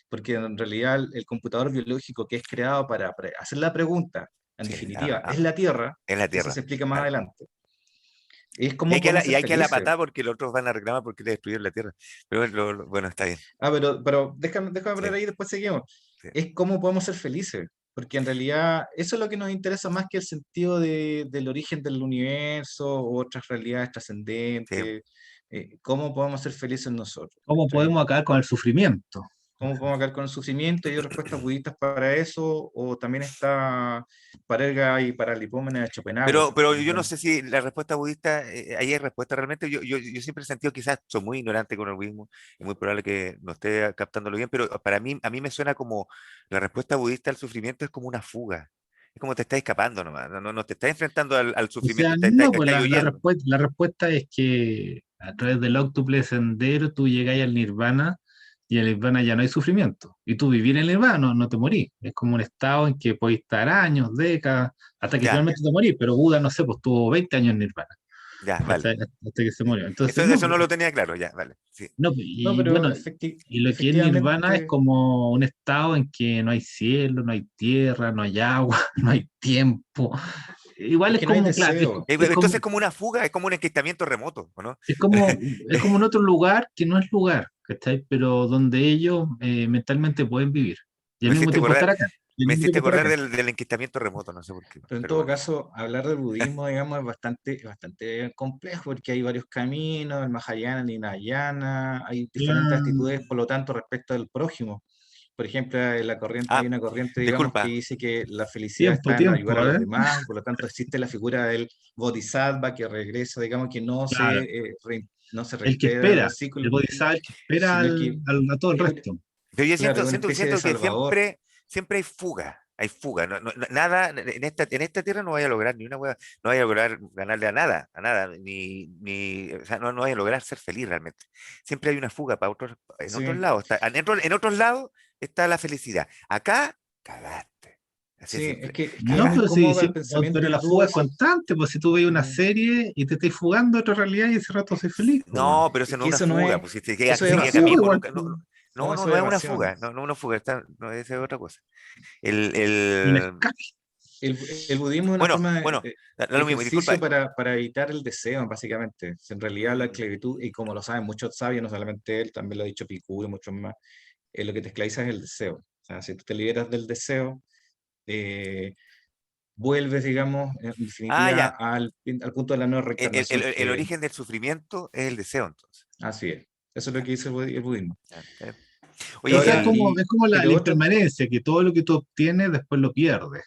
porque en realidad el computador biológico que es creado para hacer la pregunta, en Sí, definitiva, es la Tierra, en la que eso Tierra. se explica más Claro. adelante. Es cómo podemos Y ser hay que a la felices. patada porque los otros van a reclamar porque le destruyeron la Tierra. Pero bueno, está bien. Pero déjame Sí, hablar ahí y después seguimos. sí. Es cómo podemos ser felices, porque en realidad eso es lo que nos interesa más que el sentido del origen del universo u otras realidades Sí. trascendentes. Cómo podemos ser felices nosotros, ¿Cómo ¿cachai? podemos acabar con el sufrimiento? ¿Cómo podemos acabar con el sufrimiento? ¿Y hay respuestas budistas para eso? O también está Parerga y Paralipómenes de Schopenhauer, Pero por yo no ejemplo. sé si la respuesta budista, ahí hay respuesta realmente. Yo siempre he sentido, quizás soy muy ignorante con el budismo, es muy probable que no esté captándolo bien, pero para mí, a mí me suena como la respuesta budista al sufrimiento es como una fuga. Es como te estás escapando nomás, no te estás enfrentando al O sufrimiento, sea, no, pues estás huyendo. la respuesta es que a través del óctuple sendero tú llegáis al nirvana y en el nirvana ya no hay sufrimiento. Y tú vivir en el nirvana no te morís. Es como un estado en que podéis estar años, décadas, hasta que Ya, finalmente te morís. Pero Buda, no sé, pues tuvo 20 años en nirvana, ya, vale. ¿cachai? Hasta que se murió. Entonces, no, Eso no lo tenía claro, ya, vale. Sí, no, No, y pero bueno, y lo que es nirvana es efectivamente, como un estado en que no hay cielo, no hay tierra, no hay agua, no hay tiempo. Igual es es que no hay como, claro, deseo. Entonces es como una fuga, es como un enquistamiento remoto, ¿o no? es como, es como en otro lugar que no es lugar, ¿cachai? Pero donde ellos mentalmente pueden vivir. Y al Me mismo hiciste tiempo estar acordar, acá. Y al me mismo hiciste tiempo estar acordar acá. del enquistamiento remoto, no sé por qué, Pero en pero todo bueno. caso, hablar del budismo, digamos, es bastante complejo porque hay varios caminos, el Mahayana, el Hinayana, hay diferentes Claro. actitudes, por lo tanto, respecto del prójimo. Por ejemplo, hay Ah, una corriente, digamos, que disculpa, dice que la felicidad Tiempo, está en ayudar tiempo, a los ¿eh? demás, y por lo tanto existe la figura del bodhisattva que regresa, digamos, que Claro. no se El que reintegra en espera, el ciclo, el bodhisattva, el que espera sino que a todo el figura, resto. pero yo claro, siento, una siento, especie de siento que salvador. siempre hay fuga. hay fuga, nada, en esta tierra no vaya a lograr ni una hueá, no vaya a lograr ganarle a nada, o sea, no vaya a lograr ser feliz realmente. Siempre hay una fuga para otros, en otros Sí, lados, en otros lados está la felicidad. Acá, cagaste. Así es sí, simple. es que es No, Acá, muy pero sí, cómodo para el sí, pensamiento pero la hindú fuga es eso. constante, pues si tú ves una Mm. serie y te estás fugando a otra realidad y ese rato soy feliz, pues, weón. no, pero eso Es no es que una eso no fuga, es, pues si eso es se Una queda acá fuga evasión, mismo, igual, nunca, pues, no, eso no es es una evasión. fuga, no es una fuga, no, esa es otra cosa. El, un el, escape. El budismo es una bueno, forma bueno, da de lo mismo, disculpa. ejercicio para evitar el deseo, básicamente. En realidad la Mm, esclavitud, y como lo saben muchos sabios, no solamente él, también lo ha dicho Epicuro y muchos más, lo que te esclaviza es el deseo. O sea, si tú te liberas del deseo, eh, vuelves, digamos, en definitiva, ya. al punto de la no reencarnación, El que origen del sufrimiento es el deseo, entonces. así es. Eso es lo Ya, que dice el budismo. ya, está bien. O Oye, sea, Ahora, es como y la lo otro, impermanencia, que todo lo que tú obtienes después lo pierdes.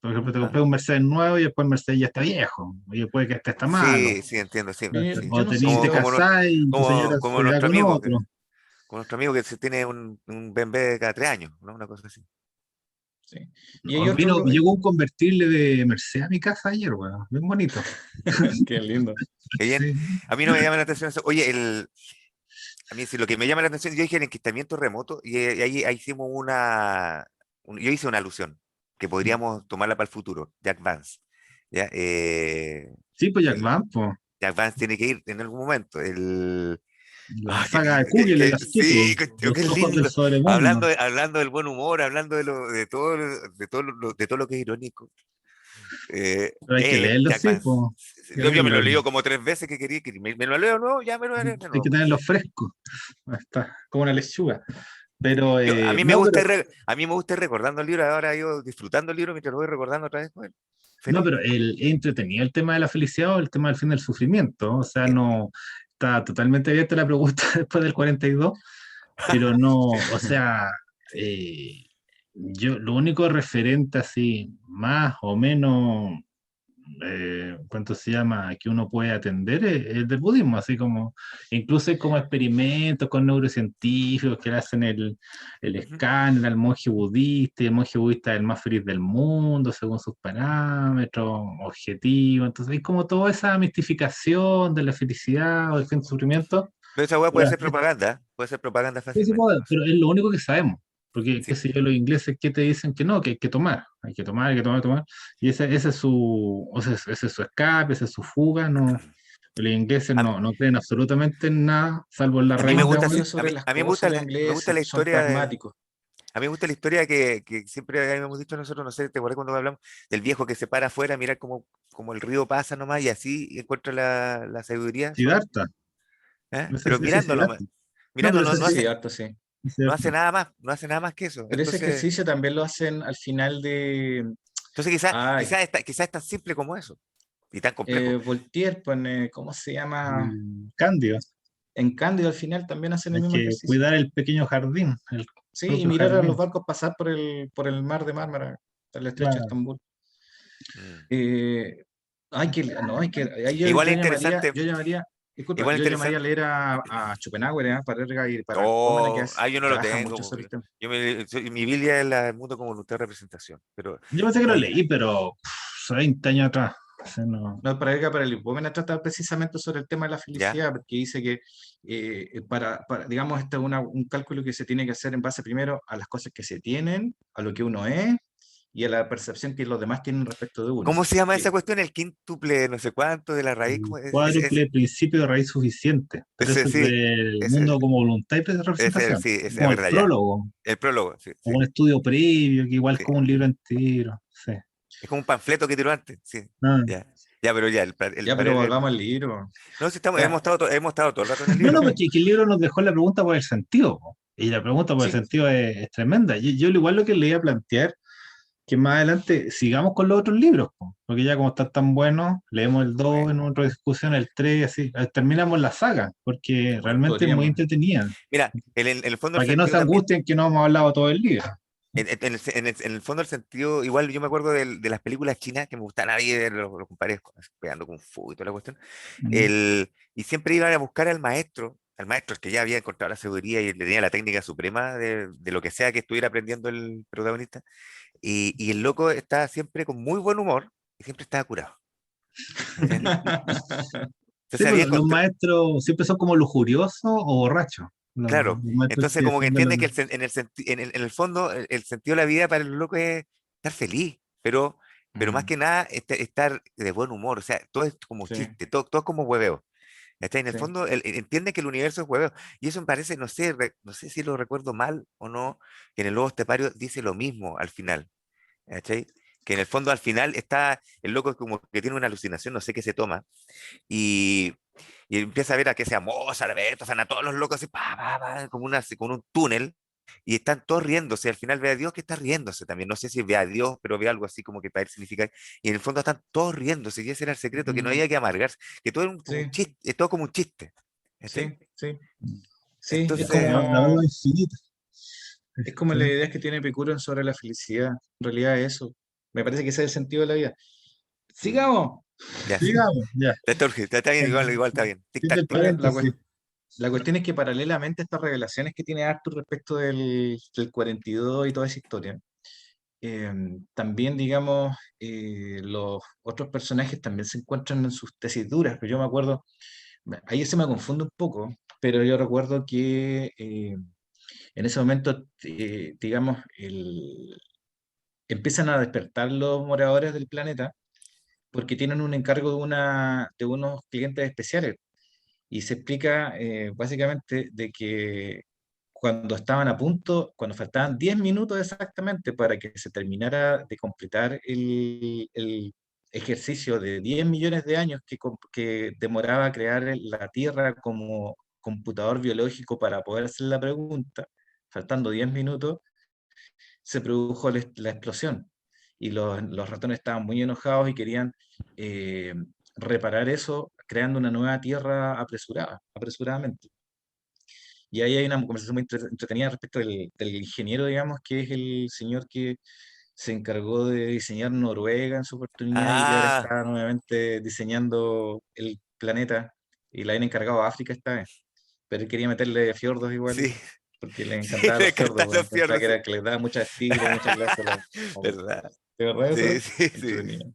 Por ejemplo, te ah, compré un Mercedes nuevo y después el Mercedes ya está viejo, y puede que este está malo. sí, sí, entiendo, sí, sí. yo O no sé si te lo, casás y tu señora Como se da con otro. nuestro amigo que se tiene un BMW de cada 3 años, ¿no? Una cosa así. sí. Y hay No, otro, llegó un convertible de Mercedes a mi casa ayer, weón. Bien bonito. qué lindo. Qué bien. Sí. A mí no me llama la atención eso. Oye, a mí sí, lo que me llama la atención, yo dije el enquistamiento remoto y ahí hicimos yo hice una alusión que podríamos tomarla para el futuro, Jack Vance. ¿Ya? Sí, pues Jack El, Van, pues. Jack Vance tiene que ir en algún momento. La Qué saga de lindo, Kugel, el astuto. sí, Los qué ojos del lindo. sobremundo. Hablando del buen humor, hablando de todo lo que es irónico. Pero hay que leerlo, Jack sí, Vance. pues. Hay que Yo me leerlo. lo leo como 3 veces que quería que me lo leo de nuevo, ya me lo voy a leer de Hay que nuevo. tenerlo fresco. Ahí está, como una lechuga. Pero, no, A mí me gusta ir recordando el libro, ahora yo disfrutando el libro mientras lo voy recordando otra vez, bueno, no, feliz. pero es entretenido el tema de la felicidad o el tema del fin del sufrimiento. O sea, Eh, no está totalmente abierta la pregunta después del 42, pero no, o sea, eh, yo lo único referente así, más o menos ¿cuánto se llama? Que uno puede atender es del budismo, así como, incluso hay como experimentos con neurocientíficos que le hacen el Ujú. escáner al monje budista, y el monje budista es el más feliz del mundo, según sus parámetros, objetivos, entonces hay como toda esa mistificación de la felicidad o del fin del sufrimiento, Pero esa hueá pero puede ser propaganda sí se fácilmente. puede, No sé. pero es lo único que sabemos. Porque, Sí. qué sé yo, los ingleses que te dicen que no, que hay que tomar, hay que tomar, hay que tomar, tomar. Y ese es su, ese es su escape, esa es su fuga. No, los ingleses A, no creen absolutamente en nada, salvo en la a mí me Son reina. gusta, Bueno, fríos sobre las a mí cosas los me gusta ingleses, la son historia pragmáticos. a mí me gusta la historia que siempre hemos dicho nosotros, no sé, te acuerdas cuando hablamos del viejo que se para afuera, mira cómo el río pasa nomás y así encuentra la sabiduría suave, Siddhartha, ¿eh? Pero ese es mirándolo, Siddhartha. No, pero mirándolo, Ese sí, harto sí. no Siddhartha. hace nada más, no hace nada más que eso. Pero ese ejercicio también lo hacen al final de... Entonces Ay, quizás es tan simple como eso y tan complejo. Voltaire pone, ¿cómo se llama? Cándido, En Cándido al final también hacen el hay mismo que ejercicio. cuidar el pequeño jardín, el Sí, y propio mirar a los jardín. barcos pasar por el mar de Mármara, por el estrecho de Claro. Estambul. Mm. Eh, no, ahí Igual es interesante, disculpa, igual es yo llamaría a interesante. leer a Schopenhauer, para Erga y para Gómez, Oh, yo no lo trabaja tengo, mucho sobre el tema. mi Biblia es el mundo como voluntad de representación, pero Yo pensé que lo está bien. leí, pero 20 años atrás. O sea, no. No, para Erga, para el Gómez trata precisamente sobre el tema de la ¿Ya? felicidad, porque dice que digamos, este es un cálculo que se tiene que hacer en base primero a las cosas que se tienen, a lo que uno es y a la percepción que los demás tienen respecto de uno. ¿Cómo se llama esa Que cuestión? El quíntuple, no sé cuánto de la raíz. El cuádruple principio de raíz suficiente, pero eso Ese es sí, del ese, mundo como voluntad y representación, sí, ese, es como el verdad, ya. prólogo, El prólogo, sí, o sí, un estudio previo, que igual sí. como un libro entero. Sí. Es como un panfleto que tiró antes, sí, Ah. ya. Ya, pero ya, el ya, pero parer, volvamos al libro. no, si Ya, hemos estado todo el rato en el No, libro, no, po. porque que el libro nos dejó la pregunta por el sentido, po. Y la pregunta por el sí, sentido es tremenda. Yo igual lo que le iba a plantear, que más adelante sigamos con los otros libros, po, porque ya como están tan buenos, leemos el 2 Bueno, en otra discusión, el 3 así, terminamos la saga, porque bueno. realmente es muy podríamos. entretenida. Mira, en el fondo el Para que no sentido se también, angustien que no hemos hablado todo el libro. en el fondo el sentido, igual yo me acuerdo de las películas chinas que me gustan a mí, los compadres pegando Kung Fu y toda la cuestión, Mm. y siempre iban a buscar al maestro, al maestro, el que ya había encontrado la sabiduría y le tenía la técnica suprema de lo que sea que estuviera aprendiendo el protagonista, y el loco estaba siempre con muy buen humor y siempre estaba curado. ¿Cachai? Sí, Entonces pues había los encontrado, maestros siempre son como lujuriosos o borrachos. claro, Los maestros entonces que como que son de entiende que en el fondo el sentido de la vida para el loco es estar feliz, pero más Mm, que nada estar de buen humor, o sea, todo es como sí, chiste, todo es como hueveo. ¿Cachai? En el sí. fondo, él entiende que el universo es hueveo. Y eso me parece, no sé, no sé si lo recuerdo mal o no, que en el Lobo Estepario dice lo mismo al final. ¿Cachai? Que en el fondo al final está el loco como que tiene una alucinación, no sé qué se toma, y, y empieza a ver a que sea Mozart, Beethoven, a todos los locos así, como un túnel, y están todos riéndose. Al final ve a Dios que está riéndose también. No sé si ve a Dios, pero ve algo así como que para él significa. Y en el fondo están todos riéndose, y ese era el secreto, que no Mm, había que amargarse, que todo era como un sí, chiste, es todo como un chiste. ¿Cachai? sí, sí. Sí, Entonces, la verdad infinita. es como la idea que tiene Epicuro sobre la felicidad. En realidad es eso. Me parece que ese es el sentido de la vida. mm, Sigamos. ya sí. Digamos, ya. Está bien, Bueno, igual está bien. Tic fin tac, del tic tac. paréntesis. La cuestión es que paralelamente a estas revelaciones que tiene Arthur respecto del 42 y toda esa historia, eh, también, digamos, los otros personajes también se encuentran en sus tesituras. Pero yo me acuerdo, ahí se me confunde un poco, pero yo recuerdo que en ese momento, digamos, empiezan a despertar los moradores del planeta porque tienen un encargo de unos clientes especiales. Y se explica básicamente de que cuando estaban a punto, cuando faltaban 10 minutos exactamente para que se terminara de completar el ejercicio de 10 millones de años que demoraba crear la Tierra como computador biológico para poder hacer la pregunta, faltando 10 minutos, se produjo la explosión. Y los ratones estaban muy enojados y querían eh, reparar eso creando una nueva Tierra apresuradamente. Y ahí hay una conversación muy entretenida respecto del ingeniero, digamos, que es el señor que se encargó de diseñar Noruega en su oportunidad y que ahora Ah, está nuevamente diseñando el planeta y la han encargado a África esta vez. Pero él quería meterle fiordos igual sí, porque le sí, encantaban me los fiordos, encantan pues, los encontraba fierros, que, sí. que les daba mucha estilo, mucha clase ¿Verdad? ¿De verdad Sí, eso? sí, sí. Entretenido.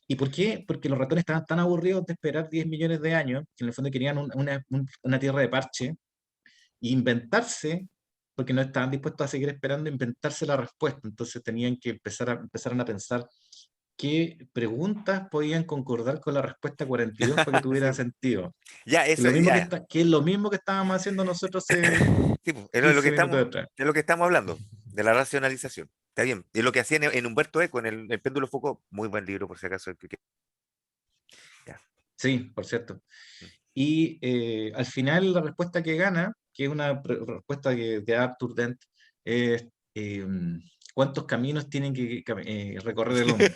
¿Y por qué? Porque los ratones estaban tan aburridos de esperar 10 millones de años, que en el fondo querían una tierra de parche, e inventarse, porque no estaban dispuestos a seguir esperando, inventarse la respuesta. Entonces tenían que empezaron a pensar qué preguntas podían concordar con la respuesta 42 para que tuviera Sí. sentido. Ya, Que, eso, lo mismo ya. que es lo mismo que estábamos haciendo nosotros hace Sí, pues, es de lo que 15 minutos estamos, atrás. de lo que estamos hablando, de la racionalización. Está bien. Y lo que hacía en Humberto Eco, en el Péndulo Foucault, muy buen libro, por si acaso. Ya. Sí, por cierto. Mm. Y al final la respuesta que gana, que es una respuesta que da Arthur Dent, es ¿cuántos caminos tienen que recorrer el hombre?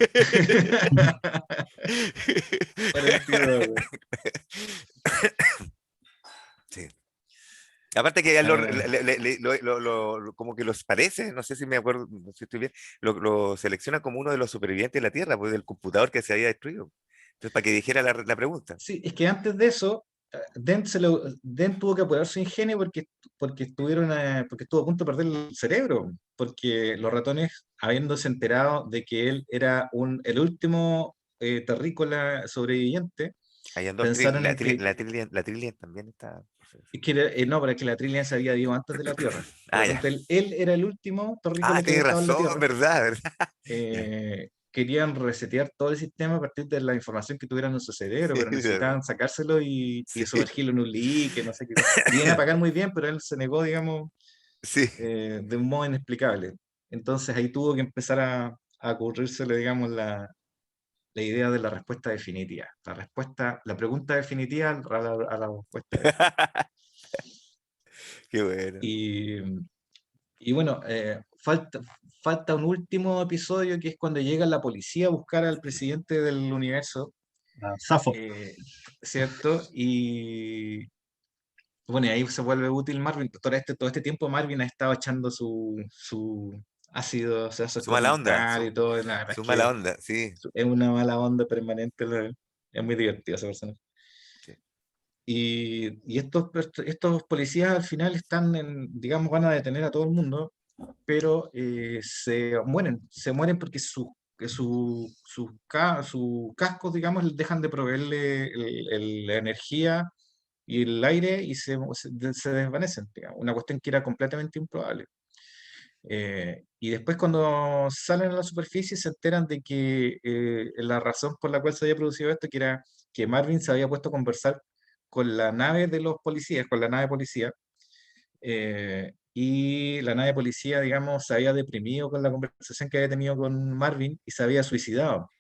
Parecido. Sí. Aparte que ya Ah, como que los parece, no sé si me acuerdo, no sé si estoy bien, lo selecciona como uno de los supervivientes de la Tierra, pues del computador que se había destruido. Entonces, para que dijera la pregunta. sí, es que antes de eso, Dent tuvo que apurar su ingenio porque estuvo a punto de perder el cerebro, porque los ratones, habiéndose enterado de que él era el último terrícola sobreviviente, Habían dos pensaron en que la Trillian también está. Es que no, pero es que la Trillian se había ido antes de la Tierra. Por Ah, lo ya. tanto, él era el último Ah, terrícola que había tienes estado en la razón, Tierra. ¿verdad? ¿Verdad? Ya. Querían resetear todo el sistema a partir de la información que tuvieran en su cerebro, Sí, pero ¿verdad? necesitaban sacárselo y Sí, sumergirlo en un líquido, no sé qué cosa. Y iban a pagar muy bien, pero él se negó, digamos, sí. de un modo inexplicable. Entonces ahí tuvo que empezar a ocurrírsele, digamos, la idea de la respuesta definitiva. La pregunta definitiva a la respuesta definitiva. Qué bueno. Y, y bueno, falta un último episodio que es cuando llega la policía a buscar al presidente del universo, Safo. eh, ¿cierto? Y bueno, y ahí se vuelve útil Marvin. Todo este tiempo Marvin ha estado echando su ácido, o sea, su Su mala onda, estornudar y todo. La verdad es su que mala onda, sí. es una mala onda permanente. Es muy divertido esa persona. Sí. y estos policías al final están digamos, van a detener a todo el mundo, pero se mueren porque sus cascos, digamos, les dejan de proveerle la energía y el aire y se desvanecen, digamos, una cuestión que era completamente improbable. Y después cuando salen a la superficie se enteran de que la razón por la cual se había producido esto, que era que Marvin se había puesto a conversar con la nave de los policías, con la nave policía, y la nave policía, digamos, se había deprimido con la conversación que había tenido con Marvin y se había suicidado.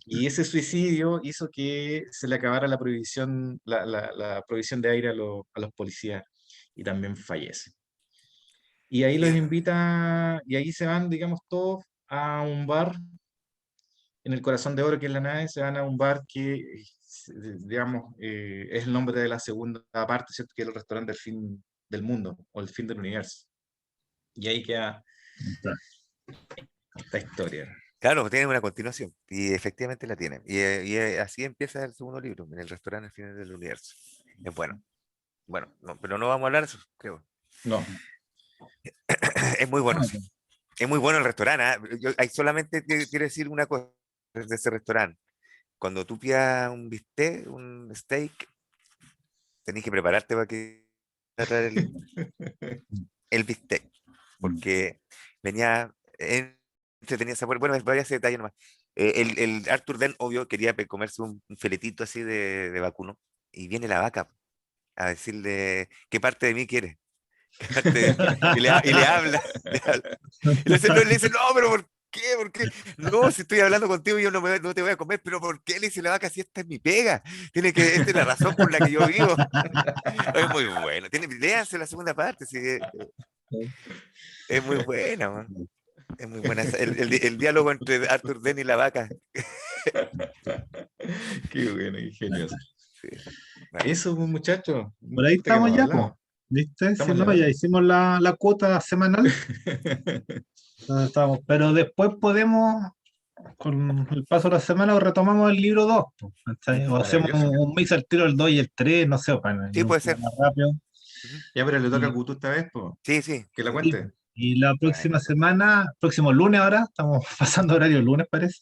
Y ese suicidio hizo que se le acabara la prohibición, la provisión de aire a los policías y también fallece. Y ahí los invita, y ahí se van, digamos, todos a un bar en el Corazón de Oro, que es la nave, se van a un bar que, digamos, es el nombre de la segunda parte, ¿cierto? Que es el restaurante del fin del mundo, o el fin del universo. Y ahí queda esta historia. Claro, tiene una continuación, y efectivamente la tiene. Así empieza el segundo libro, en el restaurante al final del universo. Es bueno. Bueno, pero no vamos a hablar de eso, creo. No. Es muy bueno. Es muy bueno el restaurante. Hay solamente quiero decir una cosa de ese restaurante. Cuando tú pidas un bistec, un steak, tenés que prepararte para que va a traer el bistec. Porque venía, tenía sabor. Bueno, voy a hacer detalle nomás. El Arthur Dent, obvio, quería comerse un filetito así de vacuno. Y viene la vaca a decirle, ¿qué parte de mí quieres? Y le habla. Y le dice, no, pero ¿por qué? ¿Por qué? No, si estoy hablando contigo, yo no te voy a comer, pero ¿por qué? Le dice la vaca, si esta es mi pega. Esta es la razón por la que yo vivo. Es muy bueno. Léanse la segunda parte, sí, es muy buena, man. Es muy buena. El diálogo entre Arthur Dent y la vaca. Qué bueno, qué genioso. Sí. Bueno. Eso, pues, muchachos. Por ahí estamos ya, po. ¿Viste? Si no, ya hicimos la cuota semanal. Estamos. Pero después podemos, con el paso de la semana, retomamos el libro 2. O hacemos un mix al tiro, el 2 y el 3, no sé, para sí, puede ser. más rápido. Ya, pero le toca a Cutú esta vez, pues. Sí. Que la cuente. Y la próxima semana, próximo lunes ahora, estamos pasando horario lunes, parece.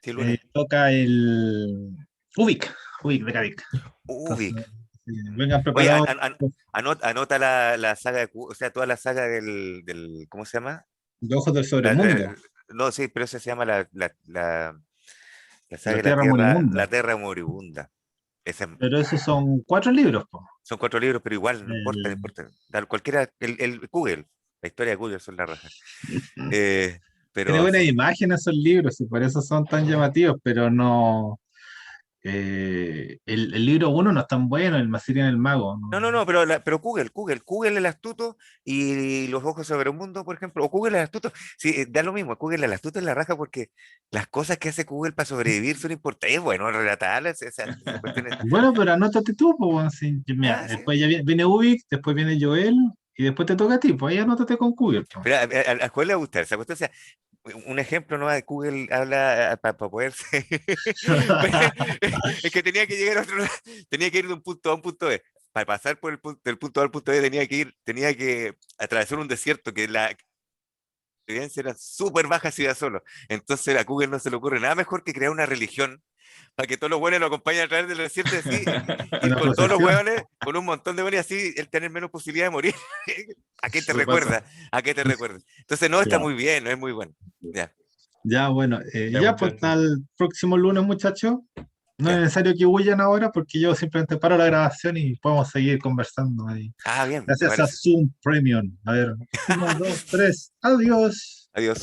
Sí, lunes. Toca el Ubik de Kavik. Ubik. Vengan preparados. Oye, anota la saga, o sea, toda la saga del ¿cómo se llama? De Ojos del Sobremundo. No, sí, pero esa se llama la saga de Tierra Moribunda. La Tierra Moribunda. Pero esos son 4 libros, po. Son 4 libros, pero igual, no importa. Cualquiera, el Google, la historia de Google son la raja. Pero, tiene buenas imágenes esos libros y por eso son tan llamativos, pero no. El libro 1 no es tan bueno, el Masirian el Mago. No, pero Google el astuto y los ojos sobre un mundo, por ejemplo, o Google el astuto, sí, da lo mismo, Google el astuto es la raja porque las cosas que hace Google para sobrevivir son importantes, bueno, relatarlas, cuestiones. Bueno, pero anótate tú, pues, mira, después ya viene Ubik, después viene Joel, y después te toca a ti, pues ahí anótate con Google. Pues. Pero a Joel le gusta esa cuestión, o sea, un ejemplo no de Google habla para poderse es que tenía que llegar a otro lado, tenía que ir de un punto A a un punto B. Para pasar por del punto A al punto B tenía que atravesar un desierto que la evidencia era súper baja si iba solo. Entonces a Google no se le ocurre nada mejor que crear una religión para que todos los buenos lo acompañen a través del desierto así, ir con todos los hueones, con un montón de buenos y así él tener menos posibilidad de morir. ¿A qué te recuerda? ¿A qué te recuerda? Entonces no, está muy bien, no es muy bueno. Ya, bueno, ya pues hasta el próximo lunes, muchachos. No es necesario que huyan ahora porque yo simplemente paro la grabación y podemos seguir conversando ahí. Bien. Gracias a Zoom Premium. A ver, 1, 2, 3. Adiós. Adiós.